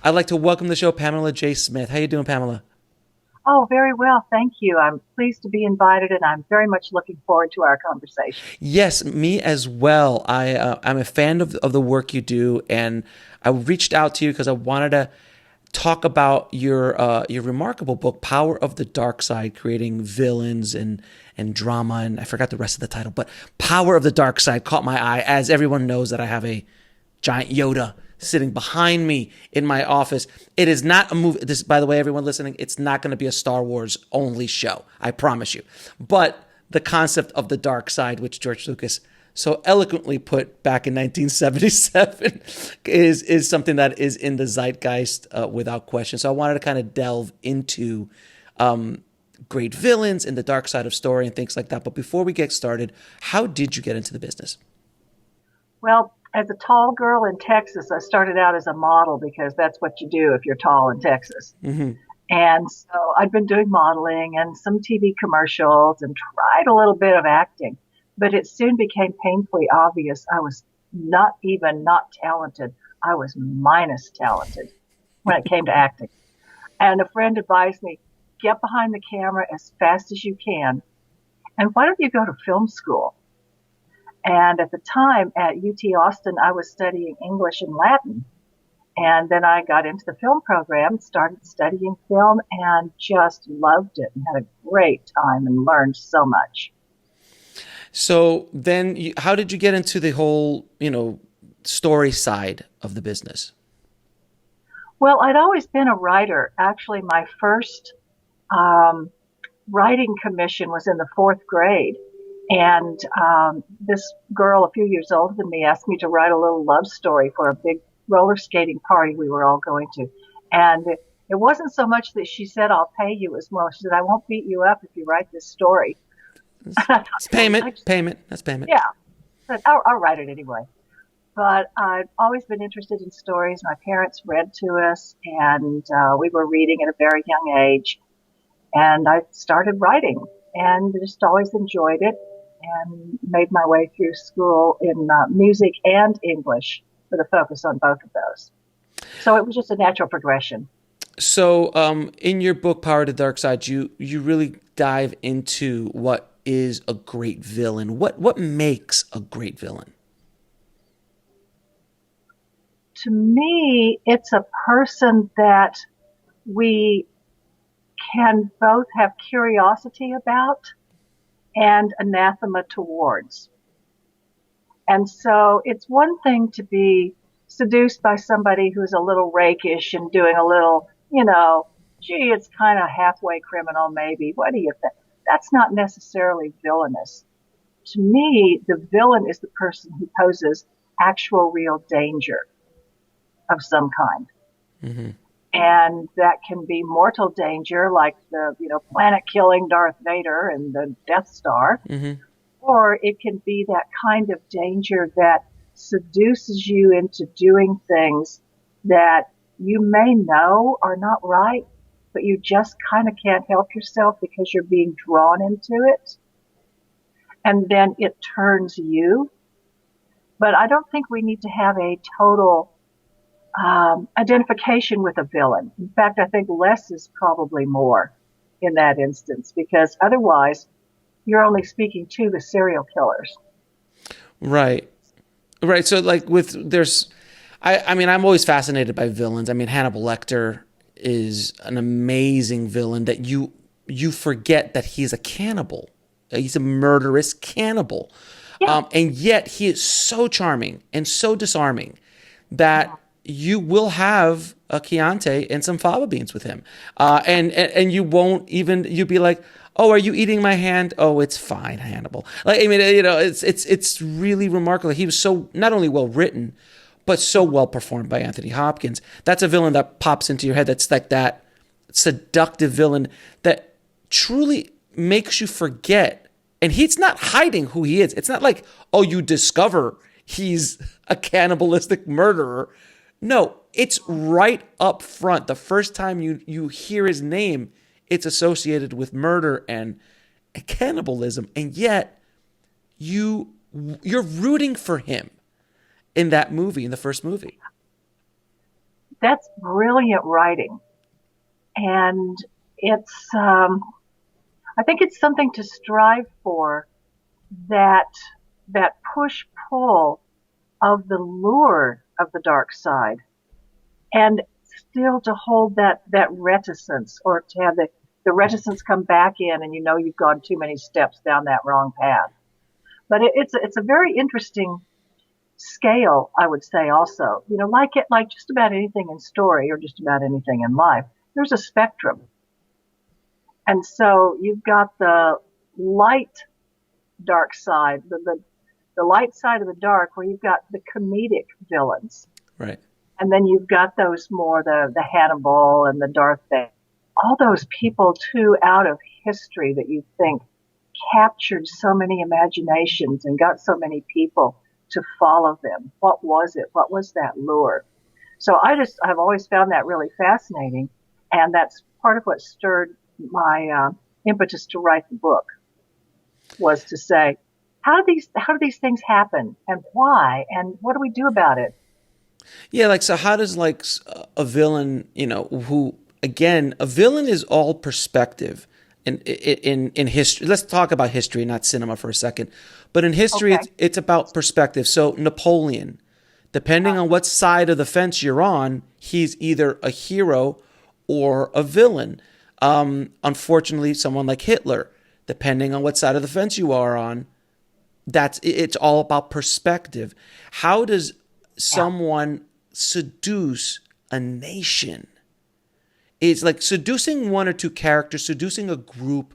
I'd like to welcome to the show Pamela Jaye Smith. How you doing, Pamela? Oh, very well. Thank you. I'm pleased to be invited, and I'm very much looking forward to our conversation. Yes, me as well. I'm a fan of the work you do, and I reached out to you because I wanted to talk about your remarkable book, Power of the Dark Side: Creating Villains and Drama, and I forgot the rest of the title, but Power of the Dark Side caught my eye, as everyone knows that I have a giant Yoda sitting behind me in my office. It is not a movie. This, by the way, everyone listening, it's not going to be a Star Wars only show. I promise you. But the concept of the dark side, which George Lucas so eloquently put back in 1977, is something that is in the zeitgeist without question. So I wanted to kind of delve into great villains and the dark side of story and things like that. But before we get started, how did you get into the business? Well, as a tall girl in Texas, I started out as a model because that's what you do if you're tall in Texas. Mm-hmm. And so I'd been doing modeling and some TV commercials and tried a little bit of acting, but it soon became painfully obvious I was not even not talented. I was minus talented when it came to acting. And a friend advised me, get behind the camera as fast as you can. And why don't you go to film school? And at the time at UT Austin, I was studying English and Latin. And then I got into the film program, started studying film, and just loved it and had a great time and learned so much. So then how did you get into the whole, story side of the business? Well, I'd always been a writer. Actually, my first writing commission was in the fourth grade. And this girl, a few years older than me, asked me to write a little love story for a big roller skating party we were all going to. And it wasn't so much that she said, I'll pay you as well. She said, I won't beat you up if you write this story. It's payment. That's payment. Yeah. But I'll write it anyway. But I've always been interested in stories. My parents read to us, and we were reading at a very young age. And I started writing and just always enjoyed it, and made my way through school in music and English with a focus on both of those. So it was just a natural progression. So in your book, Power of the Dark Side, you really dive into what is a great villain. What makes a great villain? To me, it's a person that we can both have curiosity about and anathema towards. And so it's one thing to be seduced by somebody who's a little rakish and doing a little, gee, it's kind of halfway criminal maybe. What do you think? That's not necessarily villainous. To me, the villain is the person who poses actual real danger of some kind. Mm-hmm. And that can be mortal danger, like the, planet-killing Darth Vader and the Death Star. Mm-hmm. Or it can be that kind of danger that seduces you into doing things that you may know are not right, but you just kind of can't help yourself because you're being drawn into it. And then it turns you. But I don't think we need to have a total identification with a villain. In fact, I think less is probably more in that instance, because otherwise you're only speaking to the serial killers. Right. So I'm always fascinated by villains. I mean, Hannibal Lecter is an amazing villain that you forget that he's a cannibal. He's a murderous cannibal. Yeah. And yet he is so charming and so disarming that you will have a Chianti and some fava beans with him. And you won't even, you'd be like, oh, are you eating my hand? Oh, it's fine, Hannibal. It's really remarkable. He was so not only well written, but so well performed by Anthony Hopkins. That's a villain that pops into your head. That's like that seductive villain that truly makes you forget. And he's not hiding who he is. It's not like, oh, you discover he's a cannibalistic murderer. No, it's right up front. The first time you hear his name, it's associated with murder and cannibalism. And yet you're rooting for him in that movie, in the first movie. that's brilliant writing. And it's, I think it's something to strive for, that, that push pull of the lure of the dark side, and still to hold that reticence, or to have the reticence come back in, and you know you've gone too many steps down that wrong path. But it's a very interesting scale, I would say also. You know, like just about anything in story, or just about anything in life, there's a spectrum. And so you've got the light dark side, the light side of the dark, where you've got the comedic villains. Right. And then you've got those more, the Hannibal and the Darth Vader. All those people too out of history that you think captured so many imaginations and got so many people to follow them. What was it? What was that lure? So I've always found that really fascinating. And that's part of what stirred my impetus to write the book, was to say, how do these things happen, and why, and what do we do about it? Yeah, like, so how does, like, a villain, you know, who, again, a villain is all perspective in history. Let's talk about history, not cinema, for a second. But in history, Okay. it's about perspective. So Napoleon, depending on what side of the fence you're on, he's either a hero or a villain. Unfortunately, someone like Hitler, depending on what side of the fence you are on, it's all about perspective. How does someone seduce a nation? It's like seducing one or two characters, seducing a group,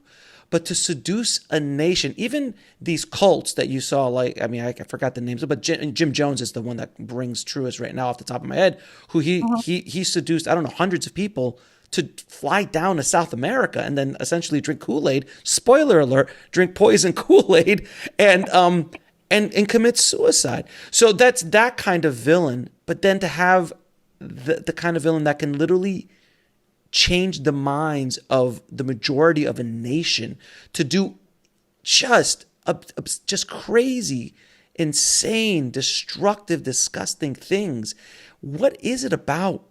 but to seduce a nation, even these cults that you saw, like, I mean, I forgot the names, but Jim Jones is the one that rings truest right now off the top of my head, who he seduced, I don't know, hundreds of people to fly down to South America and then essentially drink Kool-Aid. Spoiler alert, drink poison Kool-Aid and commit suicide. So that's that kind of villain. But then to have the kind of villain that can literally change the minds of the majority of a nation to do just crazy, insane, destructive, disgusting things. What is it about?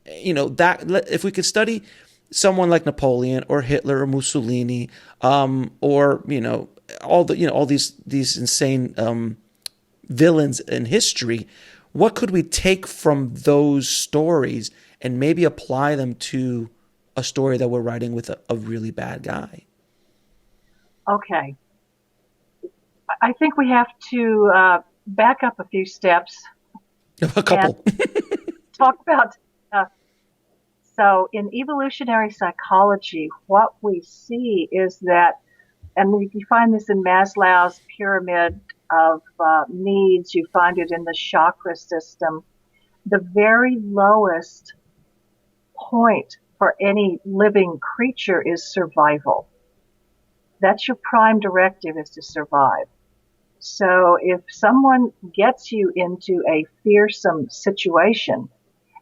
You know, that if we could study someone like Napoleon or Hitler or Mussolini, or, you know, all these insane villains in history, what could we take from those stories and maybe apply them to a story that we're writing with a really bad guy? Okay. I think we have to back up a few steps. A couple. Talk about, so in evolutionary psychology, what we see is that, and you find this in Maslow's pyramid of needs, you find it in the chakra system, the very lowest point for any living creature is survival. That's your prime directive, is to survive. So if someone gets you into a fearsome situation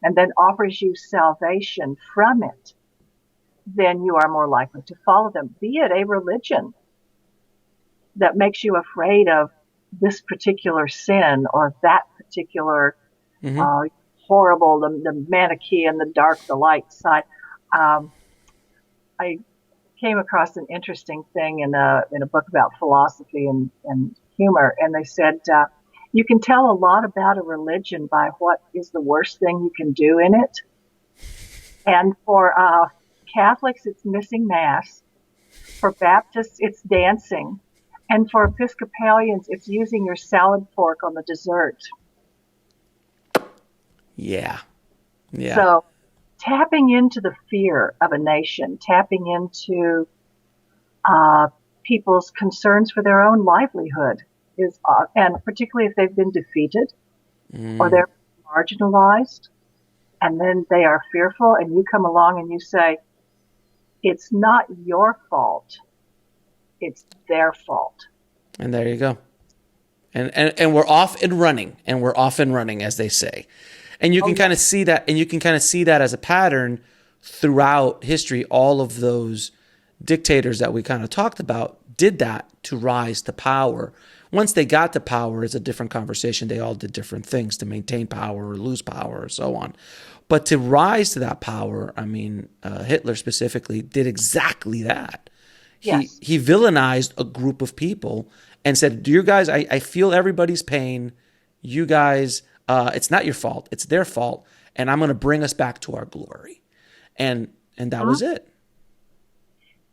and then offers you salvation from it, then you are more likely to follow them. Be it a religion that makes you afraid of this particular sin or that particular horrible, the Manikin, the dark, the light side. I came across an interesting thing in a book about philosophy and humor, and they said you can tell a lot about a religion by what is the worst thing you can do in it. And for Catholics, it's missing Mass. For Baptists, it's dancing. And for Episcopalians, it's using your salad fork on the dessert. Yeah. Yeah. So tapping into the fear of a nation, tapping into people's concerns for their own livelihood is, and particularly if they've been defeated or they're marginalized, and then they are fearful, and you come along and you say, it's not your fault, it's their fault. And there you go. And we're off and running, as they say. And you can kind of see that, as a pattern throughout history. All of those dictators that we kind of talked about did that to rise to power. Once they got to power, it's a different conversation. They all did different things to maintain power or lose power or so on. But to rise to that power, I mean, Hitler specifically did exactly that. Yes. He villainized a group of people and said, "You guys, I feel everybody's pain. You guys, it's not your fault. It's their fault. And I'm going to bring us back to our glory." And that was it.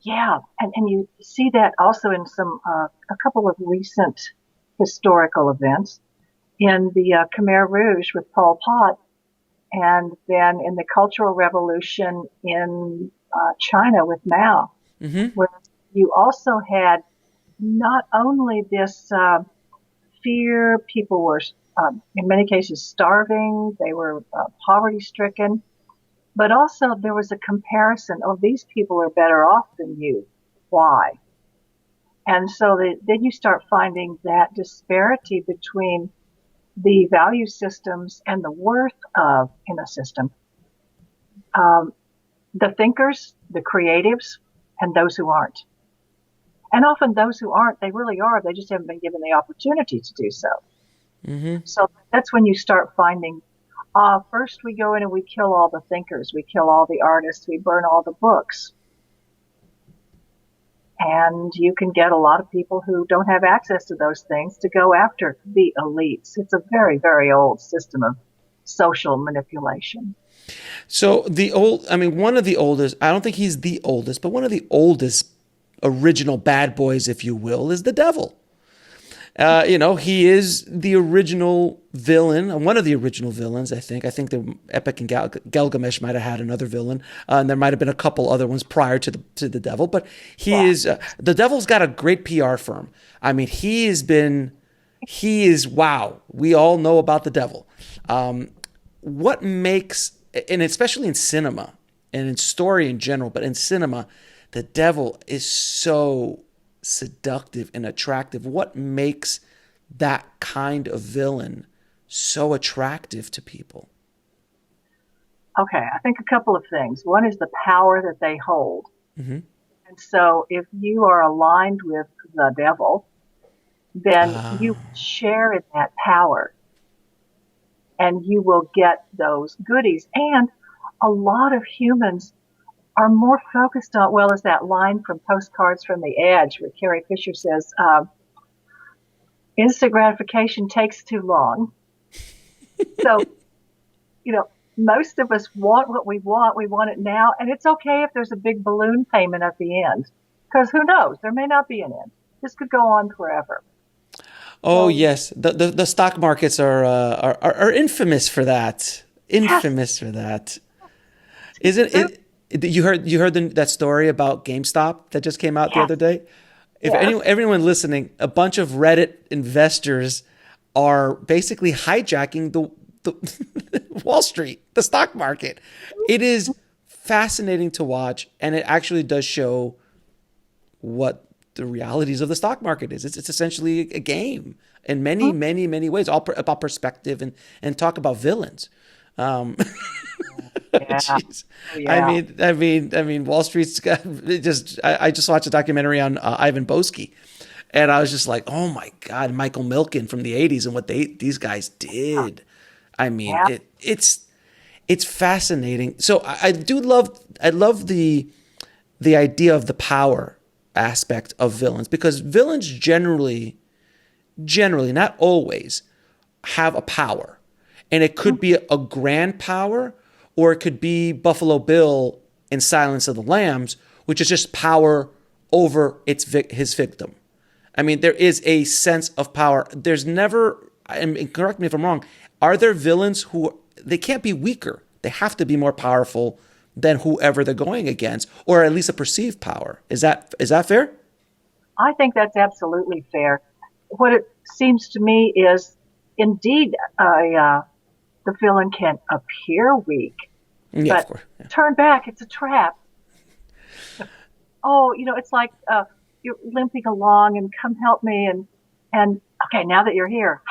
Yeah, and you see that also in a couple of recent historical events in the Khmer Rouge with Pol Pot, and then in the Cultural Revolution in China with Mao, where you also had not only this fear, people were in many cases starving, they were poverty stricken, but also there was a comparison. Oh, these people are better off than you. Why? And so then you start finding that disparity between the value systems and the worth of in a system. The thinkers, the creatives, and those who aren't. And often those who aren't, they really are. They just haven't been given the opportunity to do so. So that's when you start finding, first we go in and we kill all the thinkers, we kill all the artists, we burn all the books. And you can get a lot of people who don't have access to those things to go after the elites. It's a very, very old system of social manipulation. So one of the oldest, I don't think he's the oldest, but one of the oldest original bad boys, if you will, is the devil. He is the original villain, one of the original villains, I think. I think the Epic and Gilgamesh might have had another villain, and there might have been a couple other ones prior to the devil. But the devil's got a great PR firm. I mean, wow. We all know about the devil. What makes, and especially in cinema and in story in general, but in cinema, the devil is so seductive and attractive. What makes that kind of villain so attractive to people? Okay, I think a couple of things. One is the power that they hold. And so if you are aligned with the devil, then you share in that power and you will get those goodies. And a lot of humans are more focused on, well, as that line from Postcards from the Edge where Carrie Fisher says, instant gratification takes too long. So, most of us want what we want it now, and it's okay if there's a big balloon payment at the end, because who knows, there may not be an end. This could go on forever. Oh, yes. The stock markets are infamous for that. Infamous for that. Isn't it? You heard that story about GameStop that just came out the other day? If everyone listening, a bunch of Reddit investors are basically hijacking the Wall Street, the stock market. It is fascinating to watch, and it actually does show what the realities of the stock market is. It's essentially a game in many, many, many ways, all about perspective and talk about villains. Jeez. I mean, Wall Street's got I just watched a documentary on Ivan Boesky, and I was just like, oh my God, Michael Milken from the '80s and what these guys did. I mean, it's fascinating. So I love the idea of the power aspect of villains, because villains generally, not always, have a power, and it could be a grand power. Or it could be Buffalo Bill in Silence of the Lambs, which is just power over his victim. I mean, there is a sense of power. There's never, and correct me if I'm wrong, are there villains who, they can't be weaker. They have to be more powerful than whoever they're going against, or at least a perceived power. Is that fair? I think that's absolutely fair. What it seems to me is, indeed, the villain can appear weak, but of course. Turn back, it's a trap. It's like you're limping along and come help me, and okay, now that you're here.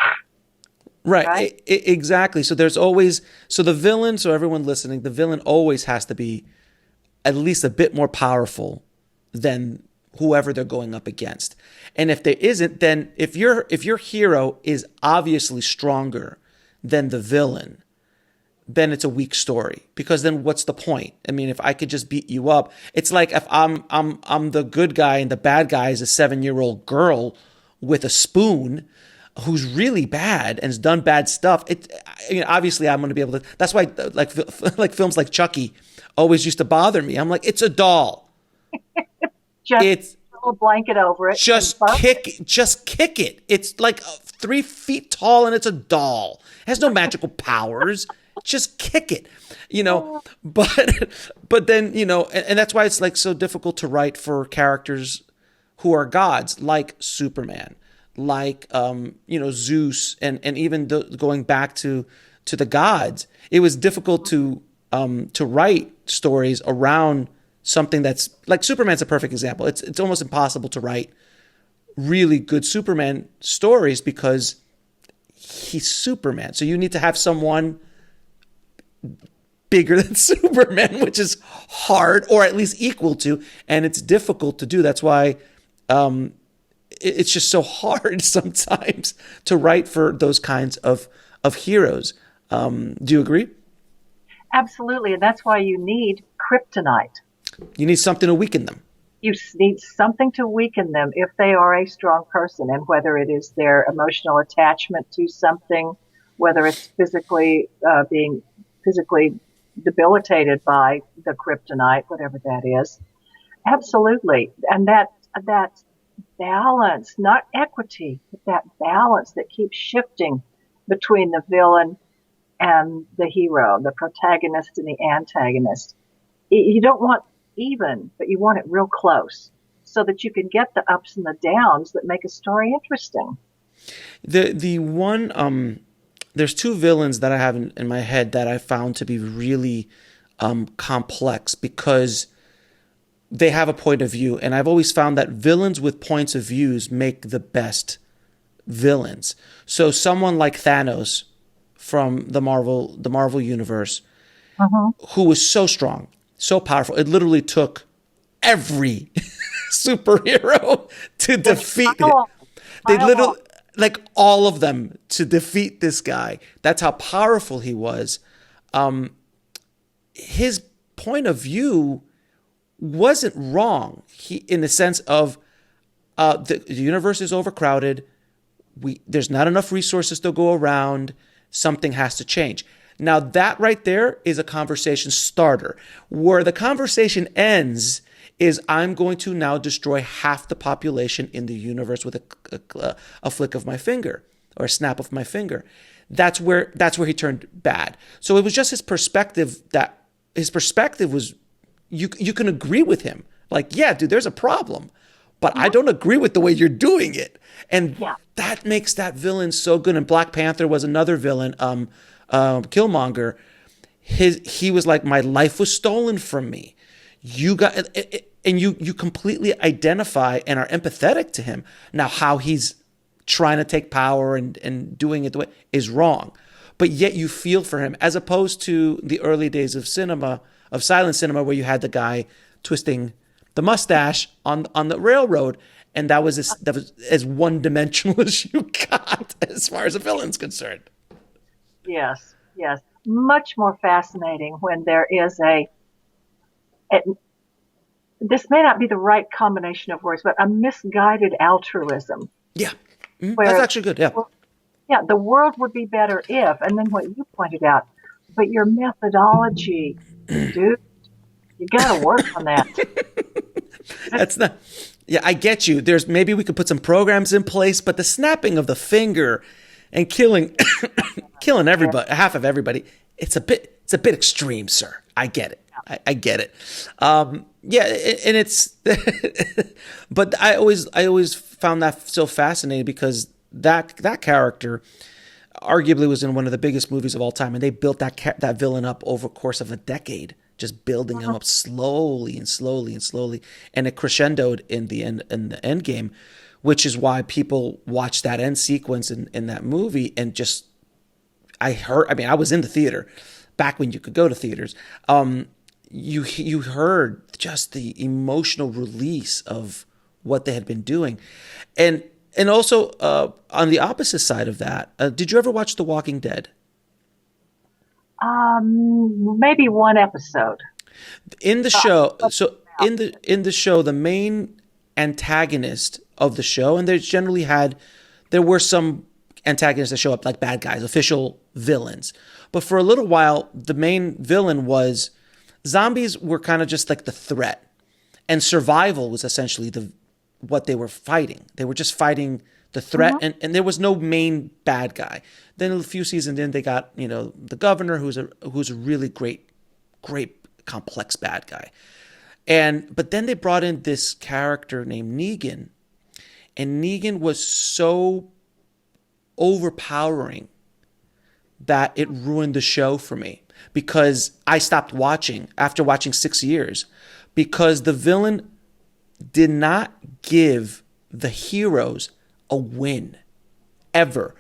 Right? Exactly. So there's always, the villain, so everyone listening, the villain always has to be at least a bit more powerful than whoever they're going up against. And if there isn't, then if your hero is obviously stronger than the villain, then it's a weak story, because then what's the point? I mean, if I could just beat you up, it's like if I'm the good guy and the bad guy is a 7-year-old girl with a spoon who's really bad and has done bad stuff. Obviously I'm going to be able to. That's why like films like Chucky always used to bother me. I'm like, it's a doll. Just throw a blanket over it. Just kick it. It's like 3 feet tall and it's a doll. It has no magical powers. Just kick it, but then, and that's why it's like so difficult to write for characters who are gods, like Superman, like, Zeus, and even going back to the gods. It was difficult to write stories around something that's like Superman's a perfect example. It's almost impossible to write really good Superman stories because he's Superman. So you need to have someone bigger than Superman, which is hard, or at least equal to, and it's difficult to do. That's why it's just so hard sometimes to write for those kinds of heroes. Do you agree? Absolutely, and that's why you need kryptonite. You need something to weaken them. You need something to weaken them if they are a strong person, and whether it is their emotional attachment to something, whether it's being physically debilitated by the kryptonite, whatever that is. Absolutely. And that balance, not equity, but that balance that keeps shifting between the villain and the hero, the protagonist and the antagonist. You don't want even, but you want it real close so that you can get the ups and the downs that make a story interesting. There's 2 villains that I have in my head that I found to be really complex because they have a point of view. And I've always found that villains with points of views make the best villains. So someone like Thanos from the Marvel universe, who was so strong, so powerful. It literally took every superhero to defeat him. They literally... like all of them to defeat this guy. That's how powerful he was. His point of view wasn't wrong. In the sense of the universe is overcrowded. There's not enough resources to go around. Something has to change. Now that right there is a conversation starter. Where the conversation ends is I'm going to now destroy half the population in the universe with a flick of my finger or a snap of my finger. That's where he turned bad. So it was just his perspective was, you can agree with him. Like, yeah, dude, there's a problem, but I don't agree with the way you're doing it. And that makes that villain so good. And Black Panther was another villain, Killmonger. He was like, my life was stolen from me. You got, and you completely identify and are empathetic to him. Now, how he's trying to take power and doing it the way is wrong, but yet you feel for him, as opposed to the early days of silent cinema, where you had the guy twisting the mustache on the railroad, and that was as one-dimensional as you got as far as a villain's concerned. Yes. Much more fascinating when there is this may not be the right combination of words, but a misguided altruism. Yeah. Mm-hmm. That's actually good. Yeah. Yeah. The world would be better if, and then what you pointed out, but your methodology, dude, you got to work on that. That's not, yeah, I get you. Maybe we could put some programs in place, but the snapping of the finger and killing everybody, half of everybody, it's a bit extreme, sir. I get it. I get it. Yeah, and it's, but I always found that so fascinating because that character arguably was in one of the biggest movies of all time, and they built that villain up over the course of a decade, just building him up slowly and slowly and slowly, and it crescendoed in the end game, which is why people watch that end sequence in that movie and just, I was in the theater back when you could go to theaters. You heard just the emotional release of what they had been doing, and also on the opposite side of that, did you ever watch The Walking Dead? Maybe one episode. In the Uh, show, but so in the show, the main antagonist of the show, and there were some antagonists that show up like bad guys, official villains. But for a little while, the main villain was zombies were kind of just like the threat, and survival was essentially what they were fighting. They were just fighting the threat, mhm. and there was no main bad guy. Then a few seasons in, they got the governor, who's a really great complex bad guy. But then they brought in this character named Negan, and Negan was so overpowering that it ruined the show for me because I stopped watching after watching 6 years because the villain did not give the heroes a win ever.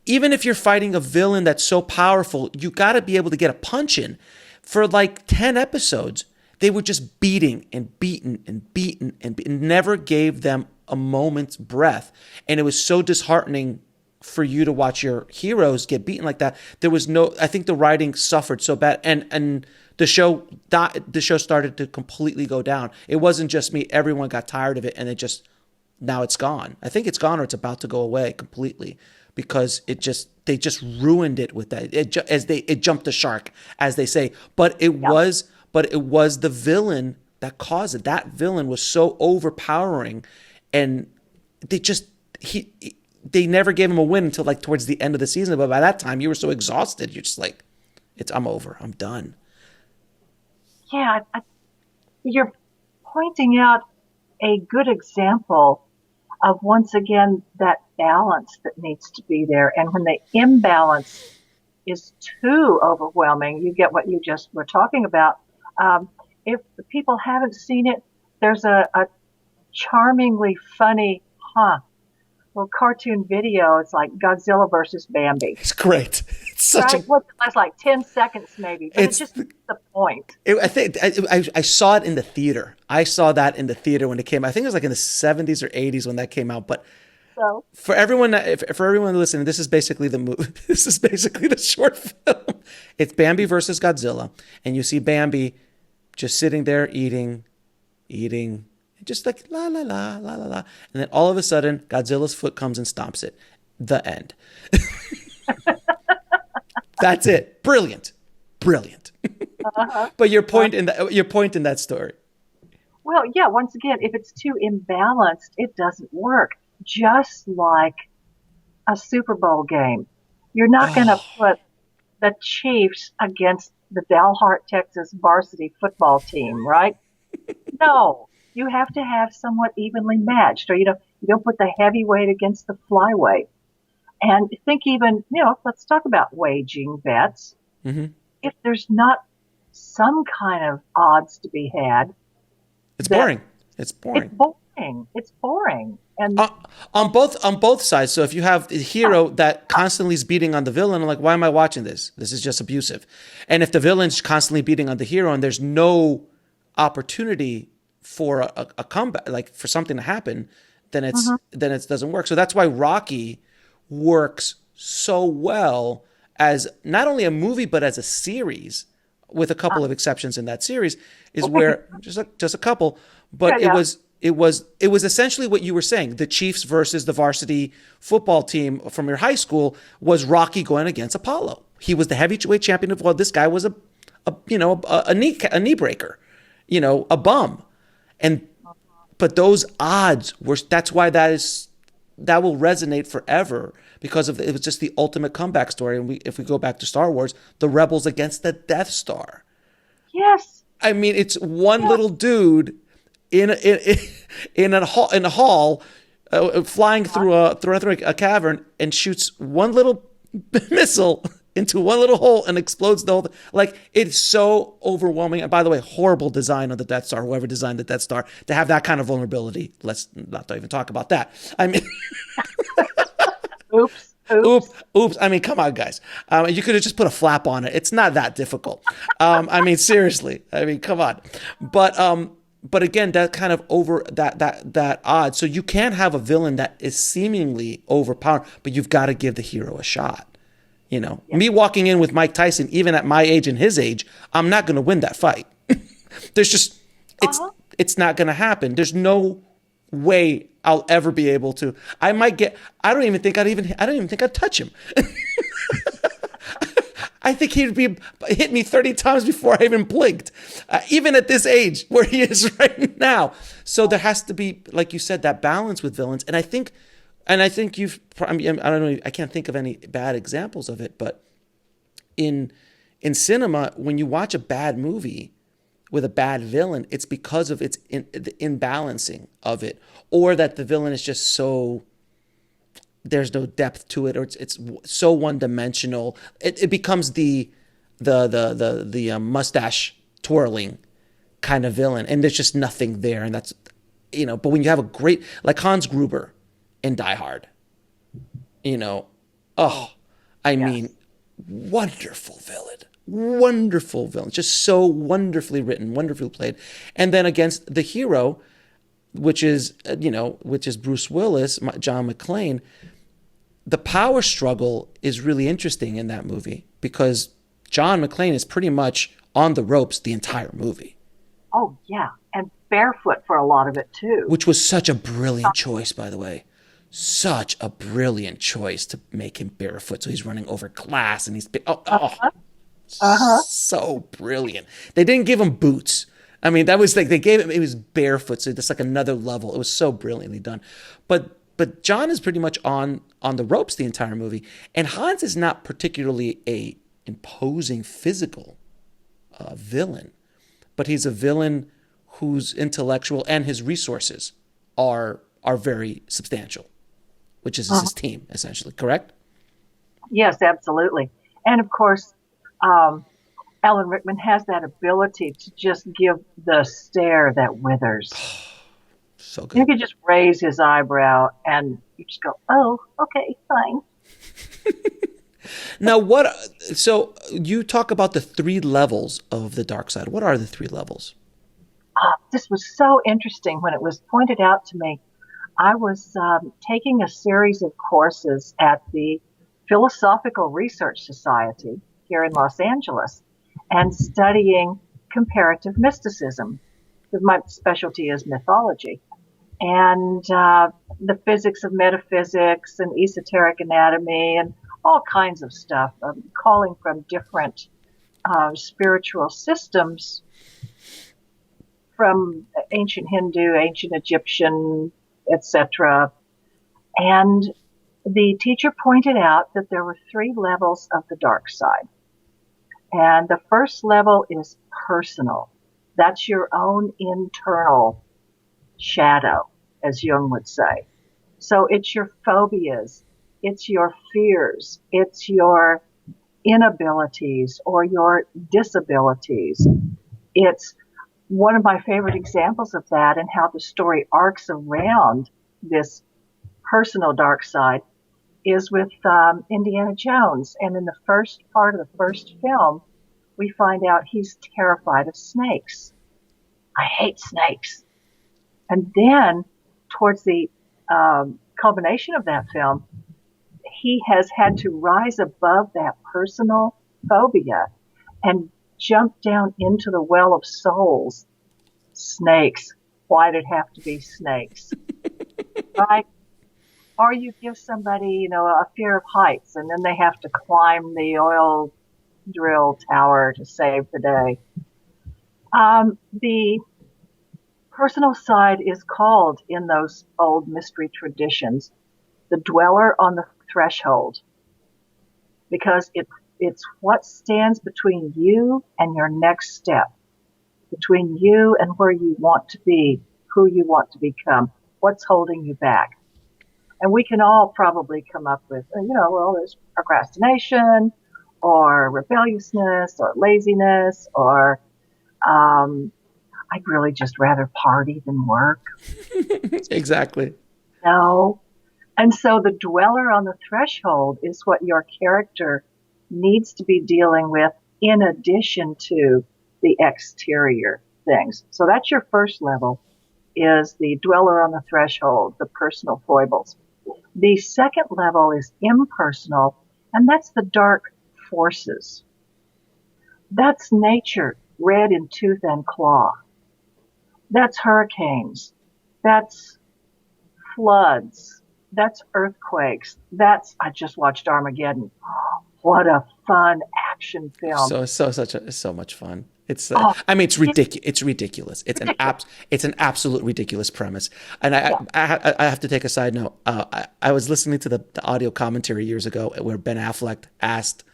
Even if you're fighting a villain that's so powerful, you got to be able to get a punch in. For like 10 episodes, they were just beating and beaten and beaten and never gave them a moment's breath. And it was so disheartening for you to watch your heroes get beaten like that. I think the writing suffered so bad. And the show started to completely go down. It wasn't just me. Everyone got tired of it and now it's gone. I think it's gone or it's about to go away completely because they just ruined it with that. It jumped the shark, as they say. But it was the villain that caused it. That villain was so overpowering, and they never gave him a win until like towards the end of the season. But by that time, you were so exhausted. You're just like, I'm over. I'm done. Yeah, you're pointing out a good example of, once again, that balance that needs to be there. And when the imbalance is too overwhelming, you get what you just were talking about. Um, if the people haven't seen it, there's a charmingly funny, little cartoon video. It's like Godzilla versus Bambi. It's great. It's such Right? What, that's like 10 seconds maybe, but it's just the point. I think I saw it in the theater. I saw that in the theater when it came out. I think it was like in the 70s or 80s when that came out. But So, for everyone listening, this is basically the movie. This is basically the short film. It's Bambi versus Godzilla, and you see Bambi just sitting there eating, just like la la la la la la, and then all of a sudden Godzilla's foot comes and stomps it. The end. That's it. Brilliant. But your point in that story. well, yeah, once again, if it's too imbalanced, it doesn't work. Just like a Super Bowl game. You're not going to Oh, put the Chiefs against the Dalhart, Texas varsity football team, right? No, you have to have somewhat evenly matched, or you don't put the heavyweight against the flyweight. And think even, let's talk about waging bets. hmm If there's not some kind of odds to be had, it's that boring. It's it's boring. boring. It's boring. And Uh, on both sides. So if you have a hero that constantly is beating on the villain, I'm like, why am I watching this? This is just abusive. And if the villain's constantly beating on the hero and there's no opportunity for a comeback, like for something to happen, mhm, then it doesn't work. So that's why Rocky works so well as not only a movie but as a series, with a couple of exceptions in that series, is where just a couple, yeah, but yeah. it was essentially what you were saying. The Chiefs versus the varsity football team from your high school was Rocky going against Apollo. He was the heavyweight champion of, well, this guy was a knee breaker, a bum. And but those odds were, that's why that will resonate forever, because it was just the ultimate comeback story. And if we go back to Star Wars, the rebels against the Death Star. Yes. I mean, it's one Yes. little dude in a hall, flying through a cavern, and shoots one little missile into one little hole and explodes the whole thing. Like, it's so overwhelming. And by the way, horrible design on the Death Star, whoever designed the Death Star, to have that kind of vulnerability. Let's not even talk about that. I mean, Oops. Oops. oops. I mean, come on, guys. You could have just put a flap on it. It's not that difficult. I mean, seriously. I mean, come on. But again, that kind of over that odd. So you can have a villain that is seemingly overpowered, but you've got to give the hero a shot. Me walking in with Mike Tyson, even at my age and his age, I'm not going to win that fight. There's just, it's not going to happen. There's no way I'll ever be able to. I don't even think I'd touch him. I think he'd hit me 30 times before I even blinked, even at this age where he is right now. So there has to be, like you said, that balance with villains. And I think I don't know, I can't think of any bad examples of it, but in cinema, when you watch a bad movie with a bad villain, it's because of the imbalancing of it, or that the villain is just so, there's no depth to it, or it's so one-dimensional. It becomes the mustache twirling kind of villain, and there's just nothing there. And that's, but when you have a great, like Hans Gruber in Die Hard, mean, wonderful villain, just so wonderfully written, wonderfully played. And then against the hero, which is Bruce Willis, John McClane, the power struggle is really interesting in that movie because John McClane is pretty much on the ropes the entire movie. Oh, yeah. And barefoot for a lot of it, too. Which was such a brilliant choice, by the way. Such a brilliant choice to make him barefoot. So he's running over glass and he's... So brilliant. They didn't give him boots. I mean, that was like, they gave him, it was barefoot. So that's like another level. It was so brilliantly done. But John is pretty much on the ropes the entire movie. And Hans is not particularly a imposing physical villain, but he's a villain whose intellectual and his resources are very substantial, which is his team, essentially, correct? Yes, absolutely. And of course, Alan Rickman has that ability to just give the stare that withers. So good. You could just raise his eyebrow and you just go, oh, okay, fine. Now, so you talk about the 3 levels of the dark side. What are the 3 levels? This was so interesting when it was pointed out to me. I was taking a series of courses at the Philosophical Research Society here in Los Angeles and studying comparative mysticism. My specialty is mythology. And the physics of metaphysics and esoteric anatomy and all kinds of stuff, calling from different spiritual systems from ancient Hindu, ancient Egyptian, etc. And the teacher pointed out that there were 3 levels of the dark side. And the first level is personal. That's your own internal shadow, as Jung would say. So it's your phobias, it's your fears, it's your inabilities or your disabilities. It's one of my favorite examples of that and how the story arcs around this personal dark side is with Indiana Jones. And in the first part of the first film, we find out he's terrified of snakes. I hate snakes. And then towards the culmination of that film, he has had to rise above that personal phobia and jump down into the well of souls. Snakes. Why'd it have to be snakes? Right? Or you give somebody, a fear of heights and then they have to climb the oil drill tower to save the day. The personal side is called in those old mystery traditions the dweller on the threshold, because it's what stands between you and your next step, between you and where you want to be, who you want to become, what's holding you back. And we can all probably come up with, there's procrastination or rebelliousness or laziness or I'd really just rather party than work. Exactly. No. And so the dweller on the threshold is what your character needs to be dealing with in addition to the exterior things. So that's your first level, is the dweller on the threshold, the personal foibles. The second level is impersonal, And that's the dark forces. That's nature, red in tooth and claw. That's hurricanes. That's floods. That's earthquakes. I just watched Armageddon. What a fun action film. It's so much fun. It's Oh, I mean, it's ridiculous. It's ridiculous. ridiculous. It's an absolute ridiculous premise. And I have to take a side note. I was listening to the audio commentary years ago where Ben Affleck asked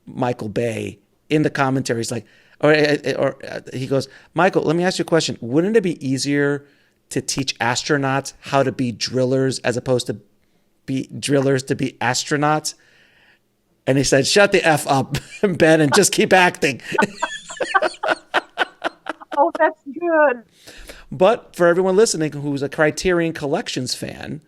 Michael Bay in the commentary. He's like, or he goes, Michael, let me ask you a question. Wouldn't it be easier to teach astronauts how to be drillers as opposed to be drillers to be astronauts? And he said, shut the F up, Ben, and just keep acting. Oh, that's good. But for everyone listening who's a Criterion Collections fan,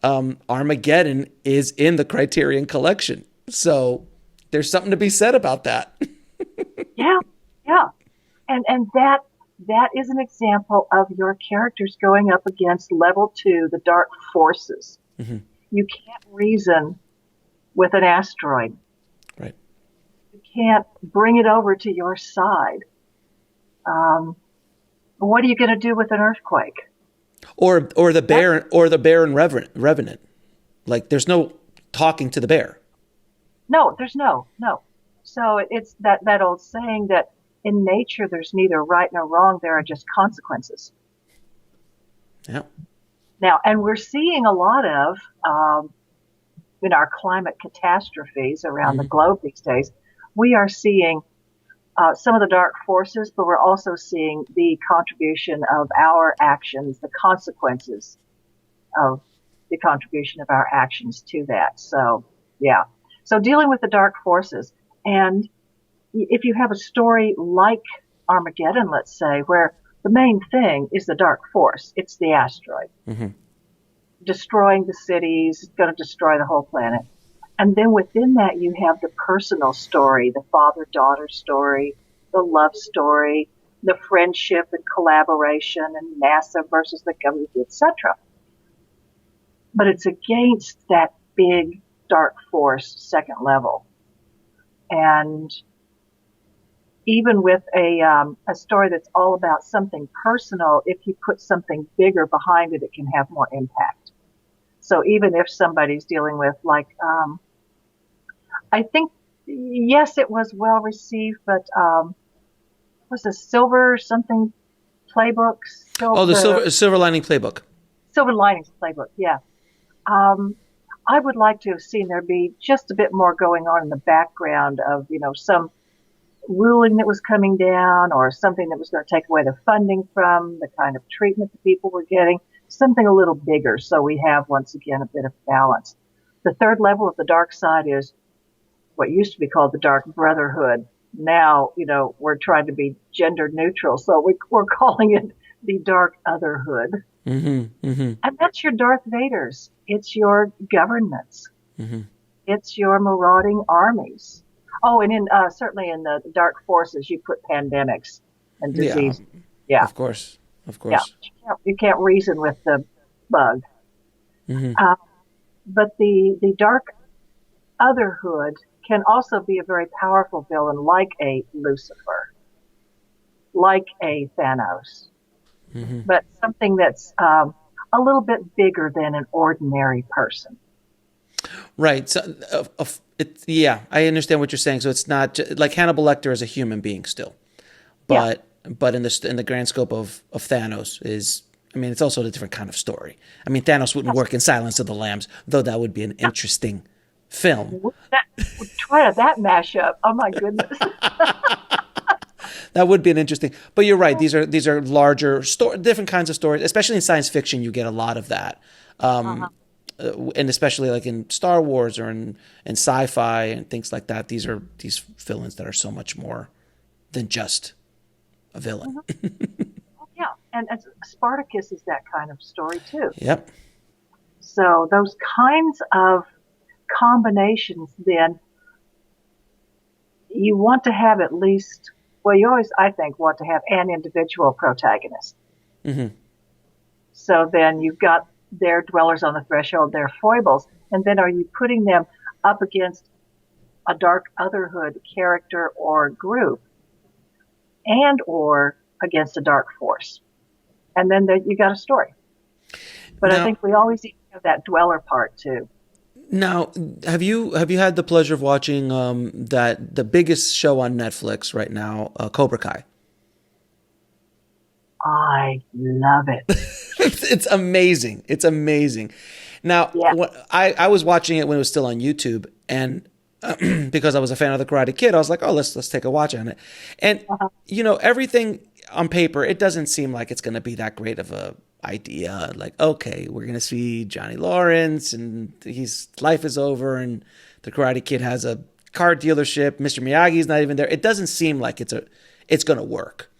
Armageddon is in the Criterion Collection. So there's something to be said about that. Yeah, yeah. And that is an example of your characters going up against level 2, the dark forces. Mm-hmm. You can't reason with an asteroid. Right. You can't bring it over to your side. What are you going to do with an earthquake? Or the bear and revenant. Like there's no talking to the bear. No, there's no. So it's that old saying that in nature there's neither right nor wrong. There are just consequences. Yeah. Now, and we're seeing a lot of in our climate catastrophes around the globe these days. We are seeing some of the dark forces, but we're also seeing the contribution of our actions, the consequences of the contribution of our actions to that. So, yeah. So dealing with the dark forces. And if you have a story like Armageddon, let's say, where the main thing is the dark force, it's the asteroid. Mm-hmm. Destroying the cities, it's going to destroy the whole planet. And then within that, you have the personal story, the father-daughter story, the love story, the friendship and collaboration, and NASA versus the government, etc. But it's against that big dark force second level. And even with a story that's all about something personal, if you put something bigger behind it, it can have more impact. So even if somebody's dealing with I think, yes, it was well Oh, received, but was a Silver something playbook? the Silver Lining Playbook. Silver Linings Playbook, yeah. I would like to have seen there be just a bit more going on in the background of, some ruling that was coming down or something that was going to take away the funding from the kind of treatment that people were getting, something a little bigger. So we have, once again, a bit of balance. The third level of the dark side is what used to be called the Dark Brotherhood. Now, we're trying to be gender neutral. So we're calling it the Dark Otherhood. Mm-hmm, mm-hmm. And that's your Darth Vaders. It's your governments. Mm-hmm. It's your marauding armies. Oh, and certainly in the dark forces, you put pandemics and disease. Yeah. Of course. Yeah. You can't reason with the bug. Mm-hmm. But the dark otherhood can also be a very powerful villain, like a Lucifer, like a Thanos. Mm-hmm. But something that's a little bit bigger than an ordinary person. Right. So, I understand what you're saying. So it's not like Hannibal Lecter is a human being still, but in the grand scope of Thanos it's also a different kind of story. I mean, Thanos wouldn't work in Silence of the Lambs, though that would be an interesting film. Try that mashup. Oh my goodness. That would be an interesting. But you're right. These are larger different kinds of stories, especially in science fiction. You get a lot of that. And especially like in Star Wars or in sci-fi and things like that, these villains that are so much more than just a villain. Mm-hmm. Yeah, and Spartacus is that kind of story too. Yep. So those kinds of combinations, then you want to have at least, you always, I think, want to have an individual protagonist. Mm-hmm. So then you've got their dwellers on the threshold, their foibles, and then are you putting them up against a dark otherhood character or group, and or against a dark force. And then you got a story. But I Now, think we always need to have that dweller part too. now, have you had the pleasure of watching the biggest show on Netflix right now, Cobra Kai? I love it. It's amazing. It's amazing. Now, Yeah. I was watching it when it was still on YouTube, and because I was a fan of the Karate Kid, I was like, oh, let's take a watch on it. And everything on paper, it doesn't seem like it's going to be that great of a idea. Like, okay, we're going to see Johnny Lawrence, and his life is over, and the Karate Kid has a car dealership. Mr. Miyagi's not even there. It doesn't seem like it's going to work.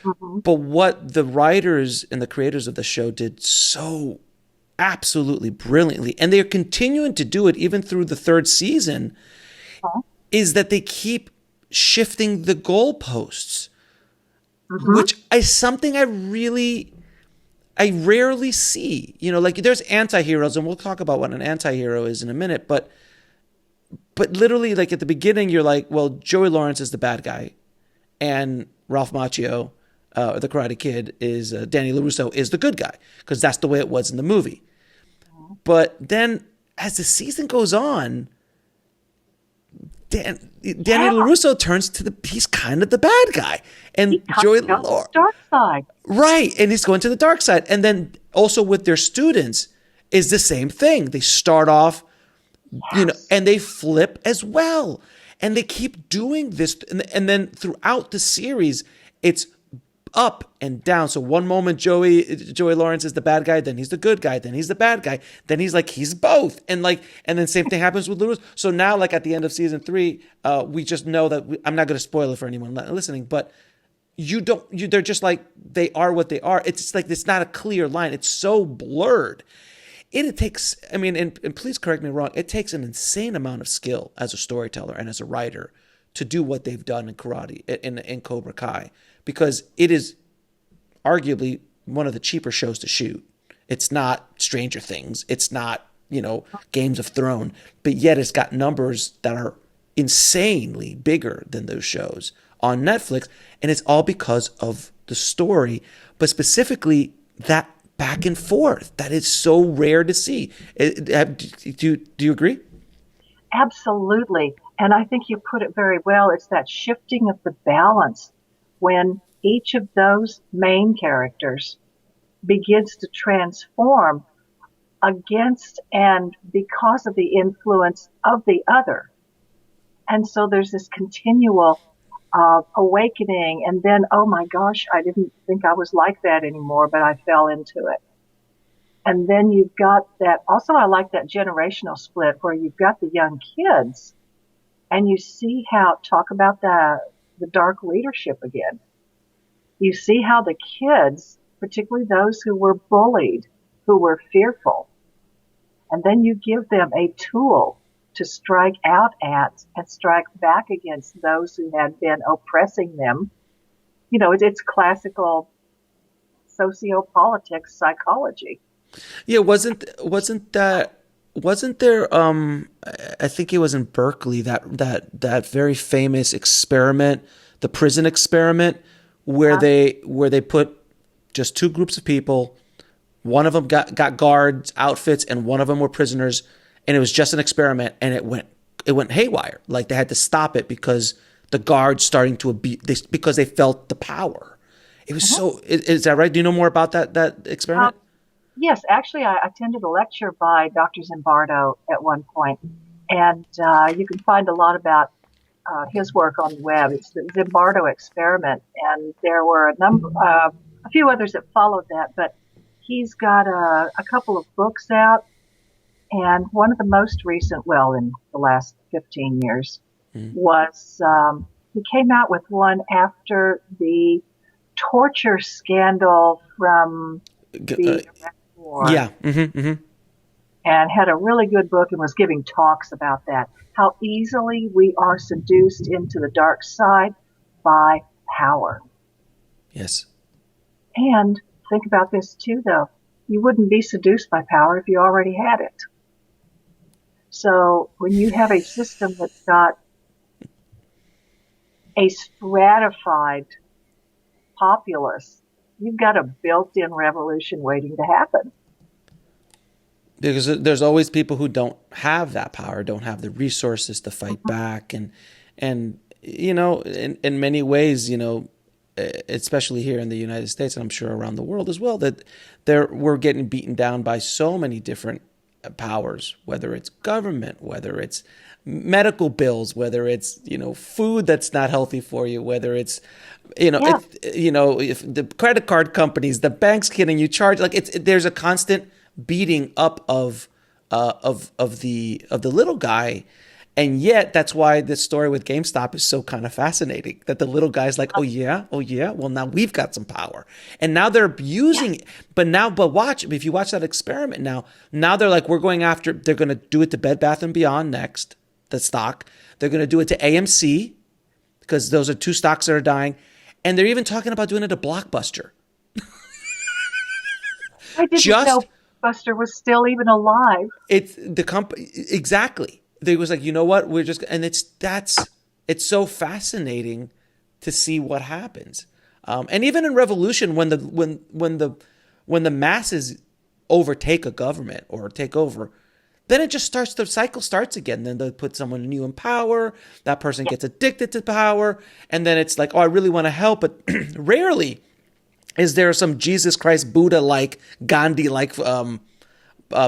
Mm-hmm. But what the writers and the creators of the show did so absolutely brilliantly, and they're continuing to do it even through the third season, is that they keep shifting the goalposts, which is something I rarely see. Like there's anti-heroes, and we'll talk about what an anti-hero is in a minute, but literally, like at the beginning, you're like, well, Joey Lawrence is the bad guy, and Ralph Macchio, the Karate Kid, is Danny LaRusso is the good guy, because that's the way it was in the movie. But then as the season goes on, Danny LaRusso turns he's kind of the bad guy. And Joey Lawrence, dark side. right, and he's going to the dark side. And then also with their students is the same thing. They start off, and they flip as well. And they keep doing this. And then throughout the series, it's up and down. So one moment Joey Lawrence is the bad guy, then he's the good guy, then he's the bad guy, then he's both, and then same thing happens with Lewis. So now, like at the end of season 3, we just know that I'm not going to spoil it for anyone listening, but they're just like, they are what they are. It's like it's not a clear line. It's so blurred. It takes, and please correct me wrong, it takes an insane amount of skill as a storyteller and as a writer to do what they've done in karate in Cobra Kai, because it is arguably one of the cheaper shows to shoot. It's not Stranger Things. It's not, Games of Thrones, but yet it's got numbers that are insanely bigger than those shows on Netflix. And it's all because of the story, but specifically that back and forth that is so rare to see. Do you agree? Absolutely. And I think you put it very well. It's that shifting of the balance when each of those main characters begins to transform against and because of the influence of the other. And so there's this continual awakening, and then, oh my gosh, I didn't think I was like that anymore, but I fell into it. And then you've got that, also I like that generational split where you've got the young kids, and you see how, talk about the dark leadership again. You see how the kids, particularly those who were bullied, who were fearful, and then you give them a tool to strike out at and strike back against those who had been oppressing them. It's classical sociopolitics psychology. Yeah, wasn't there I think it was in Berkeley that very famous experiment, the prison experiment, where they put just two groups of people. One of them got guards outfits and one of them were prisoners, and it was just an experiment, and it went haywire. Like they had to stop it because the guards starting to because they felt the power. It was so. Is that right? Do you know more about that experiment? Yes, actually, I attended a lecture by Dr. Zimbardo at one point, and you can find a lot about his work on the web. It's the Zimbardo experiment, and there were a few others that followed that, but he's got a couple of books out, and one of the most recent, in the last 15 years, was he came out with one after the torture scandal from the Iraq War. Yeah. And had a really good book and was giving talks about that. How easily we are seduced into the dark side by power. Yes. And think about this too, though. You wouldn't be seduced by power if you already had it. So when you have a system that's got a stratified populace, you've got a built-in revolution waiting to happen. Because there's always people who don't have that power, don't have the resources to fight back, and in many ways, especially here in the United States, and I'm sure around the world as well, that we're getting beaten down by so many different powers, whether it's government, whether it's medical bills, whether it's food that's not healthy for you, whether it's if the credit card companies, the banks getting you charged, there's a constant beating up of the little guy. And yet that's why this story with GameStop is so kind of fascinating, that the little guy's like, oh yeah, well, now we've got some power. And now they're abusing it. But watch, if you watch that experiment now they're like, they're going to do it to Bed Bath & Beyond next, the stock. They're going to do it to AMC, because those are two stocks that are dying. And they're even talking about doing it to Blockbuster. I didn't know Blockbuster was still even alive. It's the company. Exactly. They was like, you know what? It's so fascinating to see what happens. And even in revolution, when the masses overtake a government or take over, then it just starts, the cycle starts again. Then they put someone new in power. That person gets addicted to power. And then it's like, oh, I really want to help. But rarely is there some Jesus Christ, Buddha-like, Gandhi-like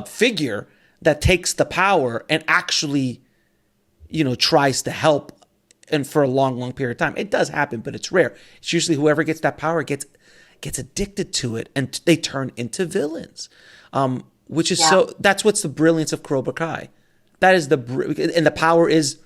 figure that takes the power and actually, tries to help, and for a long, long period of time. It does happen, but it's rare. It's usually whoever gets that power gets addicted to it, and they turn into villains. Which is that's what's the brilliance of Cobra Kai. That is and the power is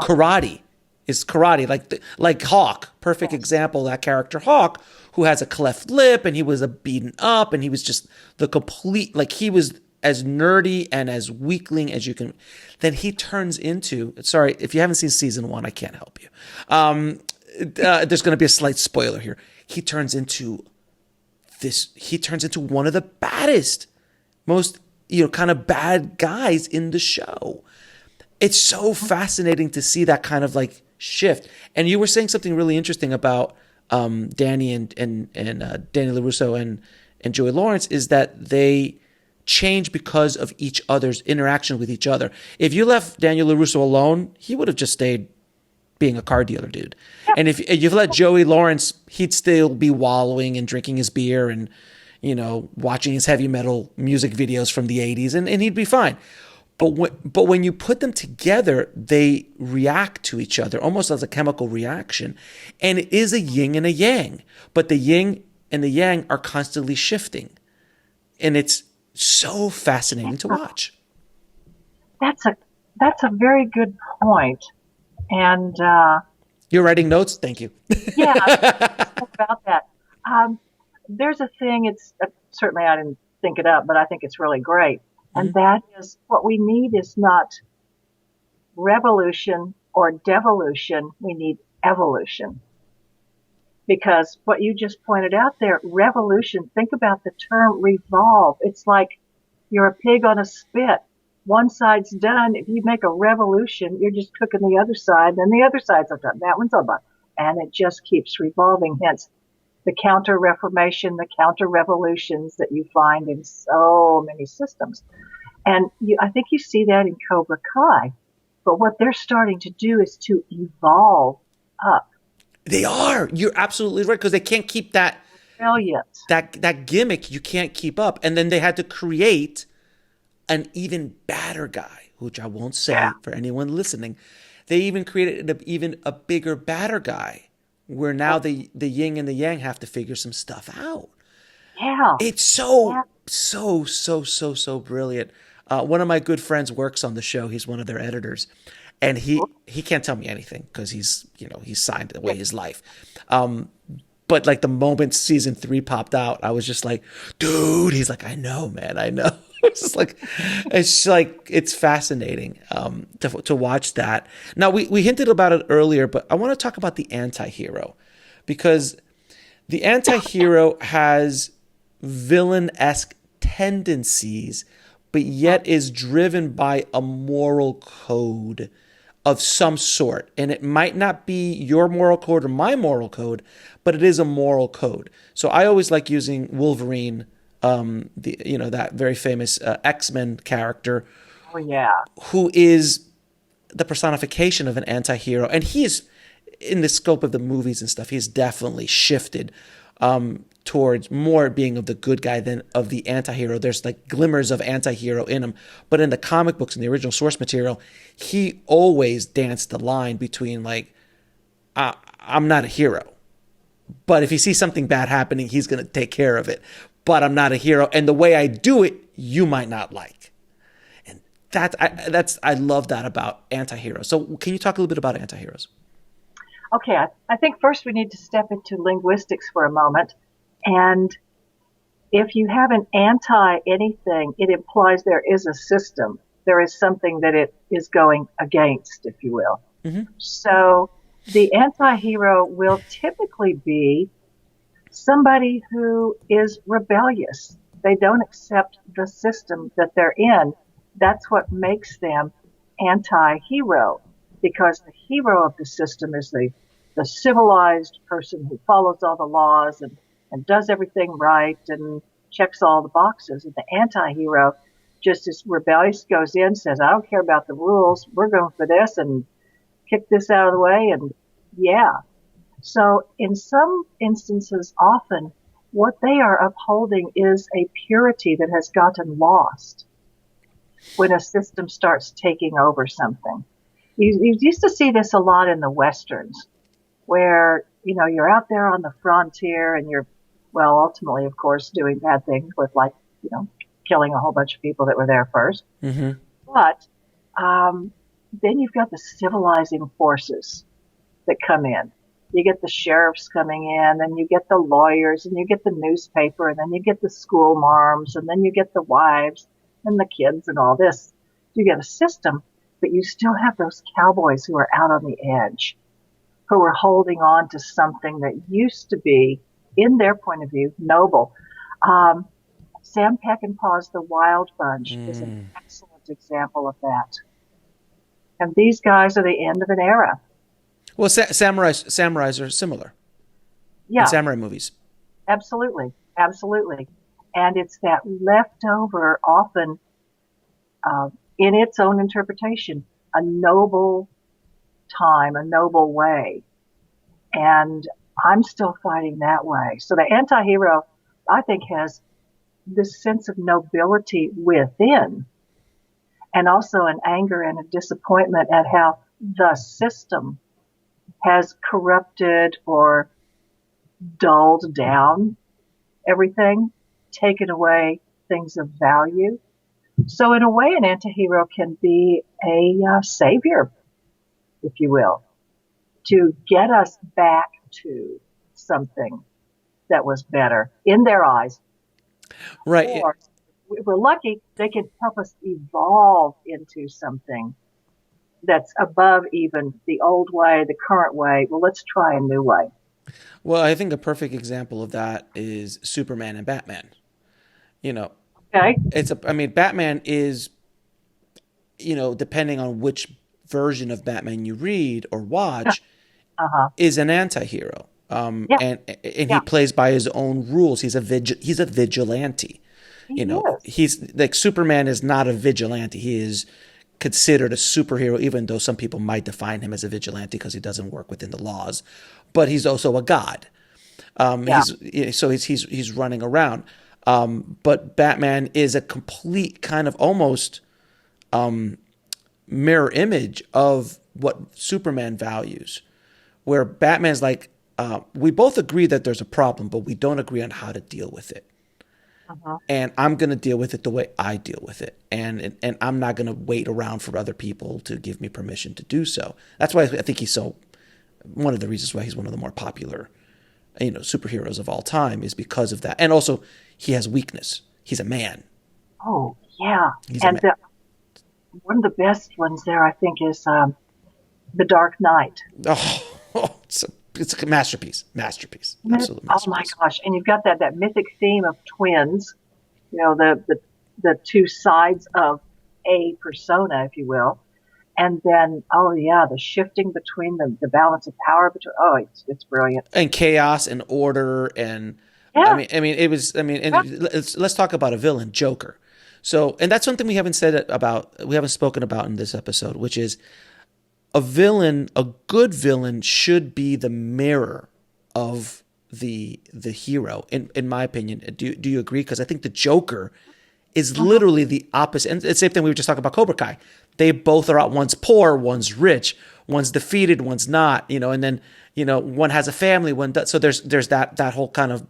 karate. Is karate, like Hawk, perfect example. That character Hawk, who has a cleft lip, and he was beaten up, and he was just the complete, he was as nerdy and as weakling as you can. Then he turns into, sorry, if you haven't seen season 1, I can't help you. There's going to be a slight spoiler here. He turns into one of the baddest, most, kind of bad guys in the show. It's so fascinating to see that kind of shift. And you were saying something really interesting about Danny and Danny LaRusso and Joey Lawrence, is that they change because of each other's interaction with each other. If you left Daniel LaRusso alone, he would have just stayed being a car dealer dude. And if you let Joey Lawrence, he'd still be wallowing and drinking his beer and, watching his heavy metal music videos from the 80s, and he'd be fine. But when you put them together, they react to each other almost as a chemical reaction. And it is a yin and a yang. But the yin and the yang are constantly shifting. And it's so fascinating to watch. That's a very good point. And you're writing notes? Thank you. Yeah, about that. There's a thing, it's certainly I didn't think it up, but I think it's really great. And that is, what we need is not revolution or devolution. We need evolution. Because what you just pointed out there, revolution, think about the term revolve. It's like you're a pig on a spit. One side's done. If you make a revolution, you're just cooking the other side, then the other side's done. That one's all done. And it just keeps revolving. Hence the counter-reformation, the counter-revolutions that you find in so many systems. And I think you see that in Cobra Kai. But what they're starting to do is to evolve up. They are. You're absolutely right, because they can't keep that brilliant. That gimmick. You can't keep up. And then they had to create an even badder guy, which I won't say for anyone listening. They even created a bigger, badder guy, where now the yin and the yang have to figure some stuff out. Yeah. It's so brilliant. One of my good friends works on the show. He's one of their editors. And he can't tell me anything because he's signed away his life. But the moment season 3 popped out, I was just like, dude, he's like, I know, man, I know. It's fascinating to watch that. Now we hinted about it earlier, but I want to talk about the AntiHero, because the AntiHero has villain-esque tendencies, but yet is driven by a moral code. of some sort. And it might not be your moral code or my moral code, but it is a moral code. So I always like using Wolverine, that very famous X-Men character, Oh, yeah. who is the personification of an anti-hero. And he is, in the scope of the movies and stuff, he's definitely shifted towards more being of the good guy than of the anti-hero. There's like glimmers of anti-hero in him. But in the comic books and the original source material, he always danced the line between like, I'm not a hero, but if he sees something bad happening, he's going to take care of it. But I'm not a hero. And the way I do it, you might not like. And I love that about anti-heroes. So can you talk a little bit about anti-heroes? Okay, I think first we need to step into linguistics for a moment. And if you have an anti-anything, it implies there is a system. There is something that it is going against, if you will. Mm-hmm. So the anti-hero will typically be somebody who is rebellious. They don't accept the system that they're in. That's what makes them anti-hero, because the hero of the system is the civilized person who follows all the laws and does everything right and checks all the boxes. And the anti-hero, just as rebellious, goes in, says, I don't care about the rules. We're going for this and kick this out of the way. And yeah. So in some instances, often what they are upholding is a purity that has gotten lost when a system starts taking over something. You used to see this a lot in the Westerns, where, you're out there on the frontier and you're, well, ultimately, of course, doing bad things with, like, killing a whole bunch of people that were there first. Mm-hmm. But then you've got the civilizing forces that come in. You get the sheriffs coming in, and you get the lawyers, and you get the newspaper, and then you get the school marms, and then you get the wives and the kids and all this. You get a system, but you still have those cowboys who are out on the edge, who are holding on to something that used to be, in their point of view, noble. Sam Peckinpah's The Wild Bunch is an excellent example of that. And these guys are the end of an era. Well, samurais are similar. Yeah. In samurai movies. Absolutely. Absolutely. And it's that leftover, often, in its own interpretation, a noble time, a noble way. And I'm still fighting that way. So the anti-hero, I think, has this sense of nobility within, and also an anger and a disappointment at how the system has corrupted or dulled down everything, taken away things of value. So in a way, an anti-hero can be a savior, if you will, to get us back to something that was better in their eyes. Right. Or, if we're lucky, they can help us evolve into something that's above even the old way, the current way. Well, let's try a new way. Well, I think a perfect example of that is Superman and Batman. Okay. Batman is, depending on which version of Batman you read or watch, is an anti-hero. And he plays by his own rules. He's a vigilante. He's like, Superman is not a vigilante. He is considered a superhero, even though some people might define him as a vigilante because he doesn't work within the laws. But he's also a god. He's running around. But Batman is a complete kind of almost mirror image of what Superman values, where Batman's like, we both agree that there's a problem, but we don't agree on how to deal with it. And I'm going to deal with it the way I deal with it. And I'm not going to wait around for other people to give me permission to do so. That's why I think one of the reasons why he's one of the more popular, superheroes of all time, is because of that. And also, he has weakness. He's a man. Oh, yeah. He's and one of the best ones there, I think, is The Dark Knight. Oh, it's a masterpiece. Absolute masterpiece. Oh my gosh! And you've got that mythic theme of twins. The two sides of a persona, if you will. And then, oh yeah, the shifting between the balance of power between, oh, it's brilliant. And chaos and order. And Yeah. and let's talk about a villain, Joker. So, and that's something we haven't spoken about in this episode, which is a good villain should be the mirror of the hero, in my opinion. Do you agree? Because I think the Joker is literally the opposite. And it's the same thing we were just talking about Cobra Kai. They both are out. One's poor, one's rich, one's defeated, one's not, and then, one has a family, one does. So there's that whole kind of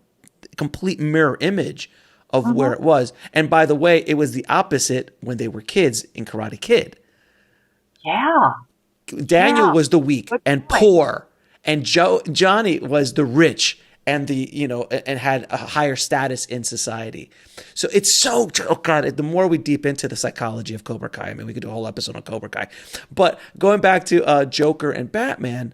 complete mirror image of where it was. And by the way, it was the opposite when they were kids in Karate Kid. Yeah. Daniel was the weak and poor, and Johnny was the rich and and had a higher status in society. So it's so, oh God, the more we deep into the psychology of Cobra Kai, I mean, we could do a whole episode on Cobra Kai. But going back to Joker and Batman,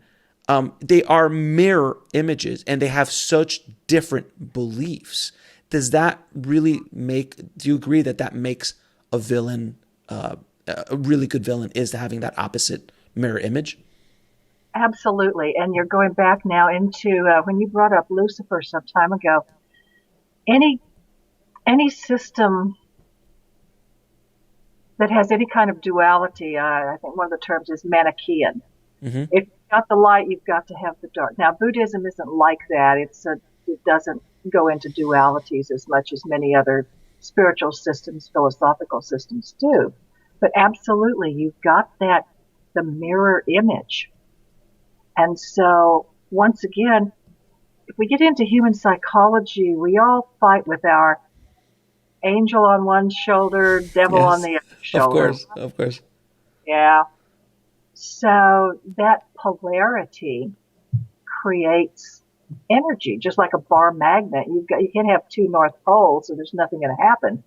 they are mirror images and they have such different beliefs. Does that really do you agree that makes a villain, a really good villain, is having that opposite mirror image? Absolutely. And you're going back now into when you brought up Lucifer some time ago. Any system that has any kind of duality, I think one of the terms is Manichean. Mm-hmm. If you've got the light, you've got to have the dark. Now, Buddhism isn't like that. It doesn't go into dualities as much as many other spiritual systems, philosophical systems do. But absolutely, you've got the mirror image. And so, once again, if we get into human psychology, we all fight with our angel on one shoulder, devil on the other shoulder. Of course. Yeah. So that polarity creates energy, just like a bar magnet. You can't have two north poles, so there's nothing going to happen.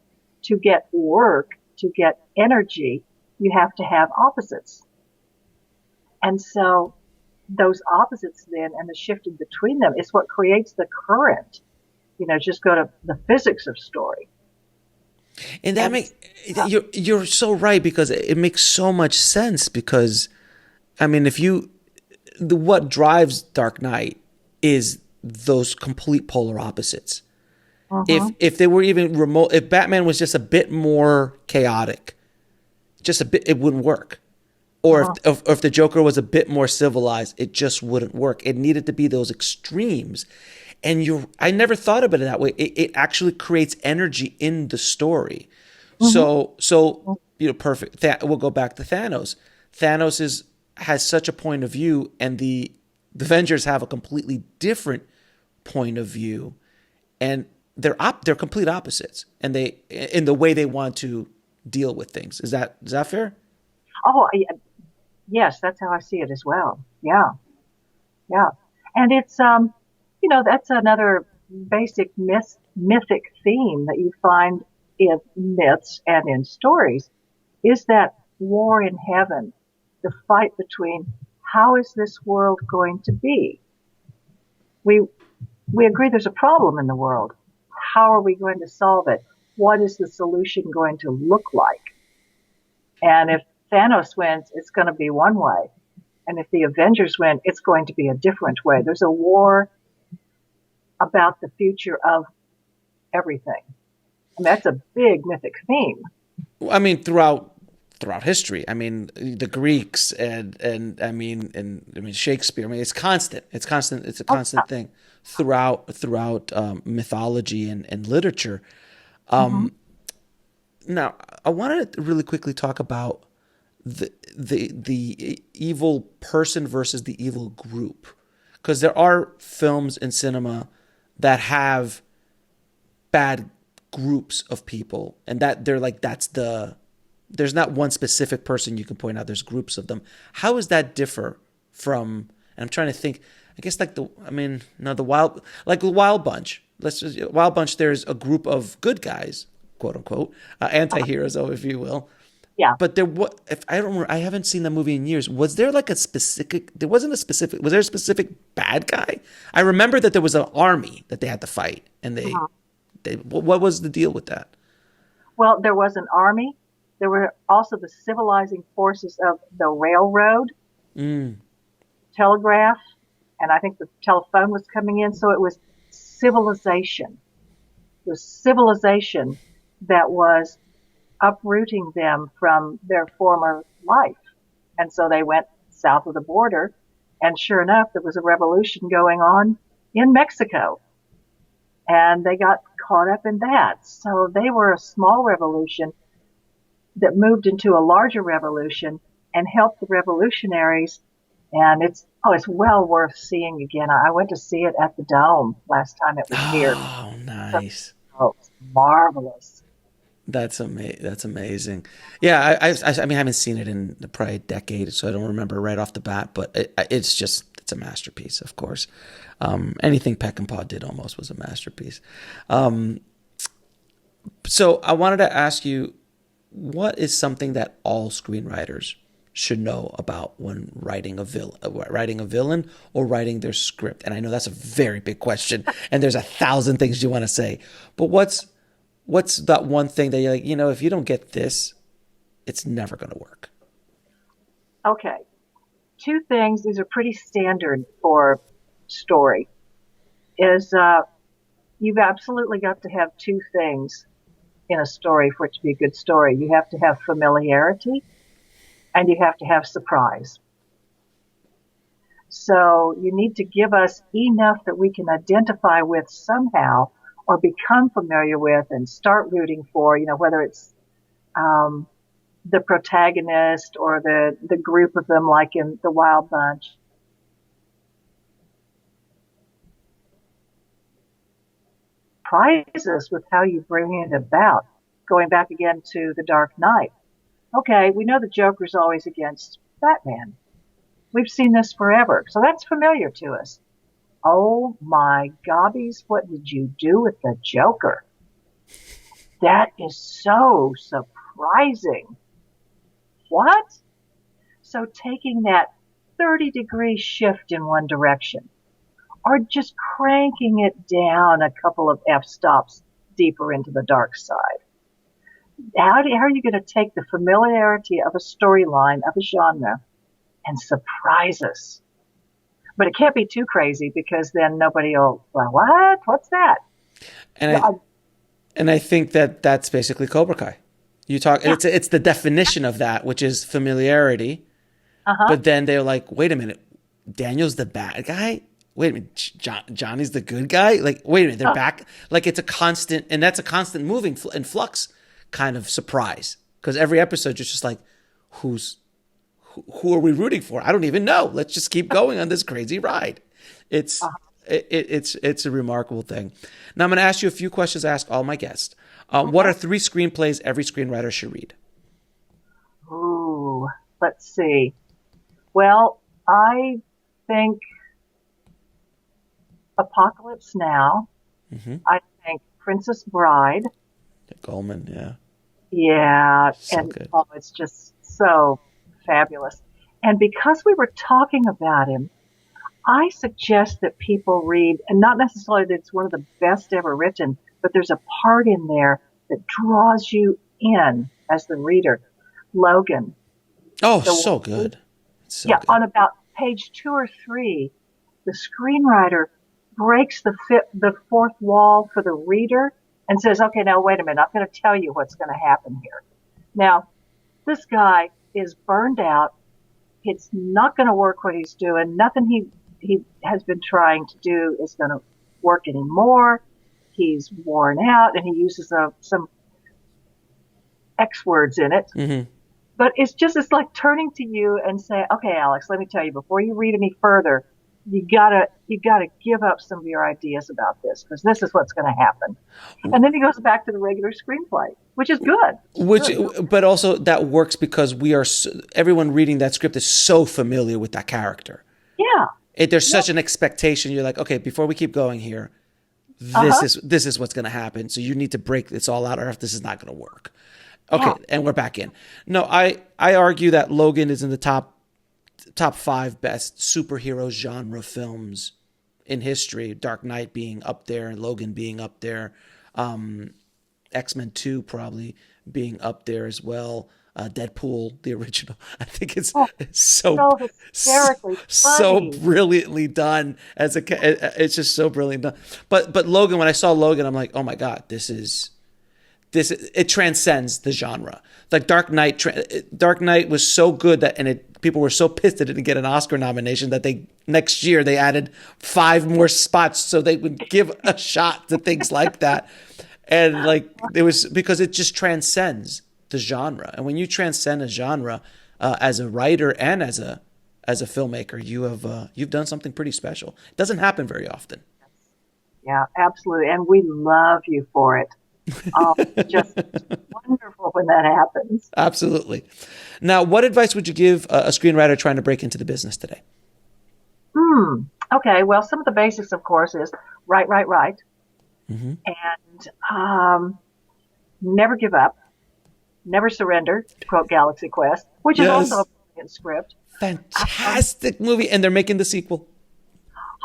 To get work, to get energy, you have to have opposites. And so those opposites then and the shifting between them is what creates the current. Just go to the physics of story. And you're so right, because it makes so much sense, because I mean, what drives Dark Knight is those complete polar opposites. Uh-huh. If they were even remote, if Batman was just a bit more chaotic, just a bit, it wouldn't work. Or if the Joker was a bit more civilized, it just wouldn't work. It needed to be those extremes. And I never thought of it that way. It actually creates energy in the story. Mm-hmm. So perfect. We'll go back to Thanos. Thanos has such a point of view, and the Avengers have a completely different point of view, and they're complete opposites, and they in the way they want to deal with things. Is that fair? Oh, yes, that's how I see it as well. Yeah. And it's, that's another basic mythic theme that you find in myths and in stories, is that war in heaven, the fight between how is this world going to be? We agree there's a problem in the world. How are we going to solve it? What is the solution going to look like? And if Thanos wins, it's going to be one way. And if the Avengers win, it's going to be a different way. There's a war about the future of everything. And that's a big mythic theme. I mean, throughout history, I mean, the Greeks and Shakespeare, I mean, it's constant. It's a constant thing throughout mythology and literature. Now, I wanted to really quickly talk about the evil person versus the evil group, because there are films in cinema that have bad groups of people, and that they're like, there's not one specific person you can point out. There's groups of them. How does that differ from? And I'm trying to think. I guess the Wild Bunch. Wild Bunch. There's a group of good guys, quote unquote, anti-heroes, if you will. Yeah. But I haven't seen that movie in years. Was there like was there a specific bad guy? I remember that there was an army that they had to fight, and what was the deal with that? Well, there was an army, There were also the civilizing forces of the railroad, telegraph, and I think the telephone was coming in. So it was civilization. It was civilization that was uprooting them from their former life. And so they went south of the border. And sure enough, there was a revolution going on in Mexico. And they got caught up in that. So they were a small revolution that moved into a larger revolution and helped the revolutionaries. And it's well worth seeing again. I went to see it at the Dome last time it was here. Oh, nice. Oh, it's marvelous. That's amazing. Yeah, I mean, I haven't seen it in probably a decade, so I don't remember right off the bat. But it's a masterpiece, of course. Anything Peckinpah did almost was a masterpiece. So I wanted to ask you, what is something that all screenwriters should know about when writing a villain or writing their script? And I know that's a very big question, and there's 1,000 things you want to say. But what's that one thing that you're like, if you don't get this, it's never going to work? Okay. Two things. These are pretty standard for story. Is you've absolutely got to have two things in a story for it to be a good story. You have to have familiarity and you have to have surprise. So you need to give us enough that we can identify with somehow or become familiar with and start rooting for, whether it's the protagonist or the group of them like in The Wild Bunch. Surprise us with how you bring it about. Going back again to The Dark Knight. Okay, we know the Joker's always against Batman. We've seen this forever, so that's familiar to us. Oh my gobbies, what did you do with the Joker? That is so surprising. What? So taking that 30-degree shift in one direction, or just cranking it down a couple of f-stops deeper into the dark side. How are you going to take the familiarity of a storyline, of a genre, and surprise us? But it can't be too crazy because then nobody will, well, what? What's that? And I think that's basically Cobra Kai. You talk, yeah. It's the definition of that, which is familiarity. But then they're like, wait a minute, Daniel's the bad guy? Wait a minute, Johnny's the good guy? Like, wait a minute, they're back. Like, it's a constant, and that's a constant moving in flux kind of surprise. Because every episode, you're just like, who are we rooting for? I don't even know. Let's just keep going on this crazy ride. It's a remarkable thing. Now, I'm going to ask you a few questions I ask all my guests. What are 3 screenplays every screenwriter should read? Ooh, let's see. Well, I think Apocalypse Now. Mm-hmm. I think Princess Bride. Goldman, yeah. Yeah, so good. It's just so fabulous. And because we were talking about him, I suggest that people read, and not necessarily that it's one of the best ever written, but there's a part in there that draws you in as the reader. Logan. Oh, so good. So yeah, good. On about page 2 or 3, the screenwriter breaks the fourth wall for the reader and says, okay, now wait a minute, I'm going to tell you what's going to happen here. Now, this guy is burned out. It's not going to work what he's doing. Nothing he has been trying to do is going to work anymore. He's worn out, and he uses some X words in it. Mm-hmm. But it's like turning to you and say, okay, Alex, let me tell you, before you read any further, you gotta give up some of your ideas about this, because this is what's going to happen. And then he goes back to the regular screenplay, which is good. But also that works because everyone reading that script is so familiar with that character. Yeah. There's such an expectation. You're like, okay, before we keep going here, this is what's going to happen. So you need to break this all out, or if this is not going to work. Okay, yeah. And we're back in. No, I argue that Logan is in the top 5 best superhero genre films in history. Dark Knight being up there and Logan being up there. X-Men 2 probably being up there as well. Deadpool, the original. I think it's so hysterically so funny. brilliantly done it's just so brilliant done. But Logan, when I saw Logan, I'm like, oh my God, it transcends the genre. Like Dark Knight was so good people were so pissed it didn't get an Oscar nomination that next year they added 5 more spots so they would give a shot to things like that. And like it was because it just transcends the genre. And when you transcend a genre as a writer and as a filmmaker, you've done something pretty special. It doesn't happen very often. Yeah, absolutely. And we love you for it. It's just wonderful when that happens. Absolutely. Now, what advice would you give a screenwriter trying to break into the business today? Okay. Well, some of the basics, of course, is write, Mm-hmm. and never give up, never surrender, to quote Galaxy Quest, which is also a brilliant script. Fantastic movie, and they're making the sequel.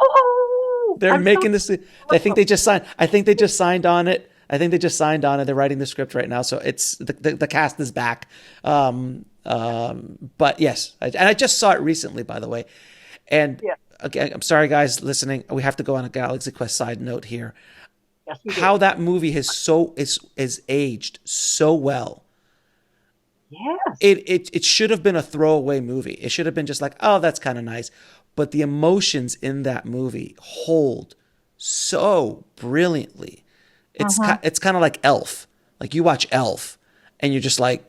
Oh, they're making this. I think they just signed. I think they just signed on it. They're writing the script right now, so it's the cast is back. But yes, I just saw it recently, by the way. And again, I'm sorry, guys listening. We have to go on a Galaxy Quest side note here. Yes, how that movie is aged so well. Yes. It should have been a throwaway movie. It should have been just like, oh, that's kind of nice. But the emotions in that movie hold so brilliantly. It's kind of like Elf. Like you watch Elf and you're just like,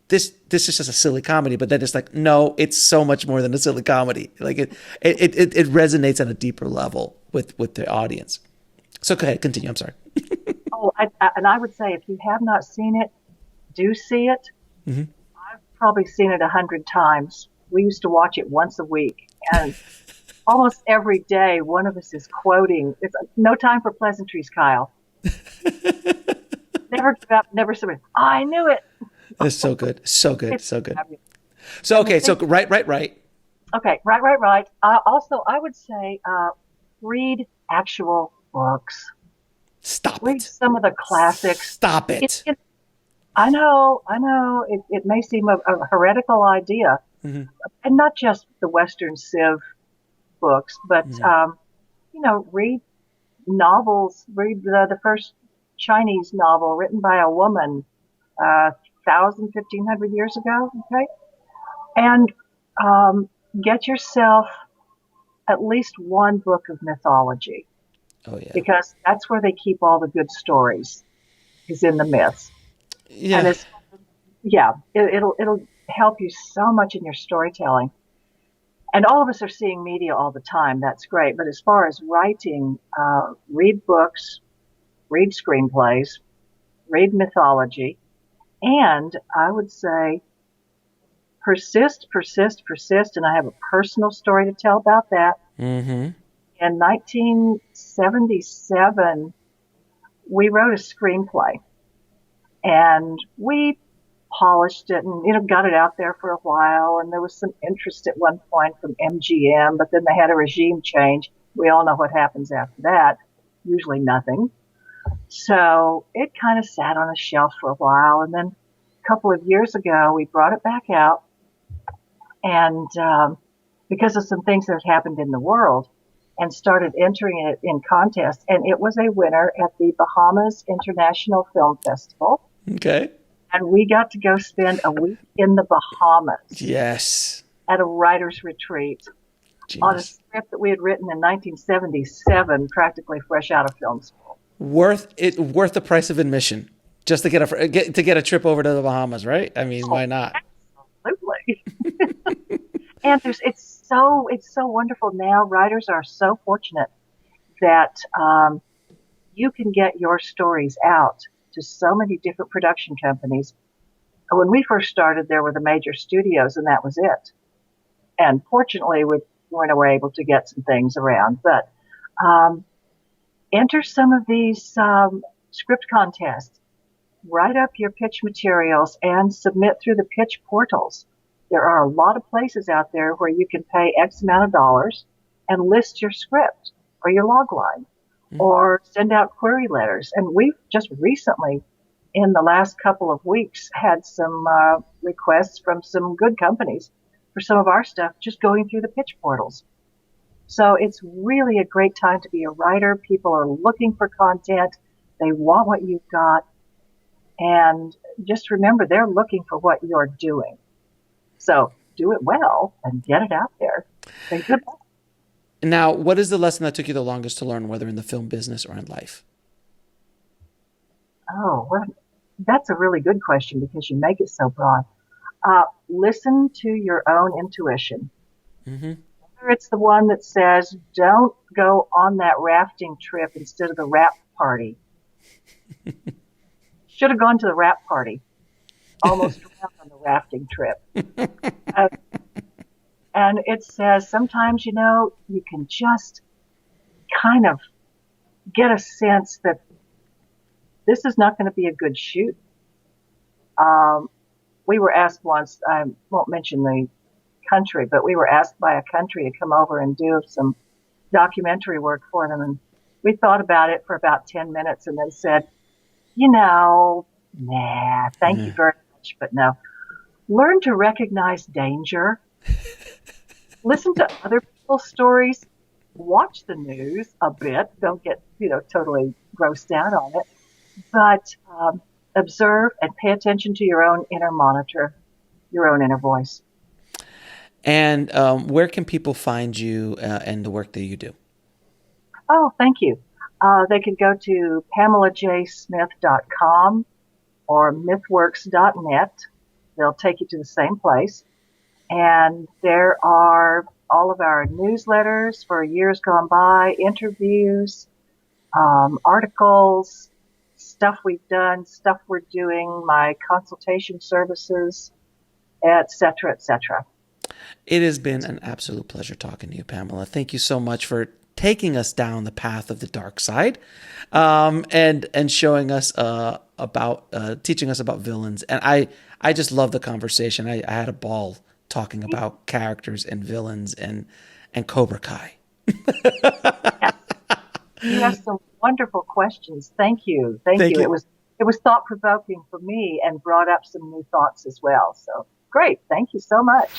this is just a silly comedy, but then it's like, no, it's so much more than a silly comedy. Like it resonates on a deeper level with the audience. So go ahead, continue. I'm sorry. I would say if you have not seen it, do see it. Mm-hmm. I've probably seen it 100 times. We used to watch it once a week, and almost every day one of us is quoting. It's no time for pleasantries, Kyle. Never give up, never surrender. I knew it. It's so good, so good, so good. So okay, so right. Okay, right. Also, I would say read actual books. Read some of the classics. Stop it. I know. It may seem a heretical idea, and not just the Western Civ books, but read novels. Read the first Chinese novel written by a woman, 1,500 years ago. Okay, and get yourself at least one book of mythology. Oh yeah, because that's where they keep all the good stories, is in the myths. Yeah, and it'll help you so much in your storytelling. And all of us are seeing media all the time. That's great. But as far as writing, read books, read screenplays, read mythology, and I would say persist. And I have a personal story to tell about that. Mm-hmm. In 1977, we wrote a screenplay, and we polished it and got it out there for a while. And there was some interest at one point from MGM, but then they had a regime change. We all know what happens after that. Usually nothing. So it kind of sat on a shelf for a while, and then a couple of years ago, we brought it back out, and because of some things that had happened in the world, and started entering it in contests. And it was a winner at the Bahamas International Film Festival. Okay. And we got to go spend a week in the Bahamas. Yes. At a writer's retreat. Genius. On a script that we had written in 1977, practically fresh out of film school. Worth the price of admission just to get a trip over to the Bahamas, right? I mean, why not? Absolutely. And it's so wonderful now. Writers are so fortunate that you can get your stories out to so many different production companies. When we first started, there were the major studios, and that was it. And fortunately, we were able to get some things around. But enter some of these script contests. Write up your pitch materials and submit through the pitch portals. There are a lot of places out there where you can pay X amount of dollars and list your script or your log line. or send out query letters. And we've just recently, in the last couple of weeks, had some requests from some good companies for some of our stuff just going through the pitch portals. So it's really a great time to be a writer. People are looking for content. They want what you've got. And just remember, they're looking for what you're doing. So do it well and get it out there. And good luck. Now, what is the lesson that took you the longest to learn, whether in the film business or in life? Oh, well, that's a really good question because you make it so broad. Listen to your own intuition. Whether it's the one that says, don't go on that rafting trip instead of the rap party. Should have gone to the rap party. Almost drowned on the rafting trip. And it says sometimes, you can just kind of get a sense that this is not going to be a good shoot. We were asked once, I won't mention the country, but we were asked by a country to come over and do some documentary work for them. And we thought about it for about 10 minutes and then said, nah, thank you very much, but no. Learn to recognize danger. Listen to other people's stories. Watch the news a bit. Don't get, totally grossed out on it. But observe and pay attention to your own inner monitor, your own inner voice. And where can people find you and the work that you do? Oh, thank you. They can go to PamelaJayeSmith.com or mythworks.net. They'll take you to the same place. And there are all of our newsletters for years gone by, interviews, articles, stuff we've done, stuff we're doing, my consultation services, et cetera, et cetera. It has been an absolute pleasure talking to you, Pamela. Thank you so much for taking us down the path of the dark side, and showing us teaching us about villains. And I just love the conversation. I had a ball talking about characters and villains and Cobra Kai. You have some wonderful questions. Thank you. Thank you. It was thought provoking for me and brought up some new thoughts as well. So great. Thank you so much.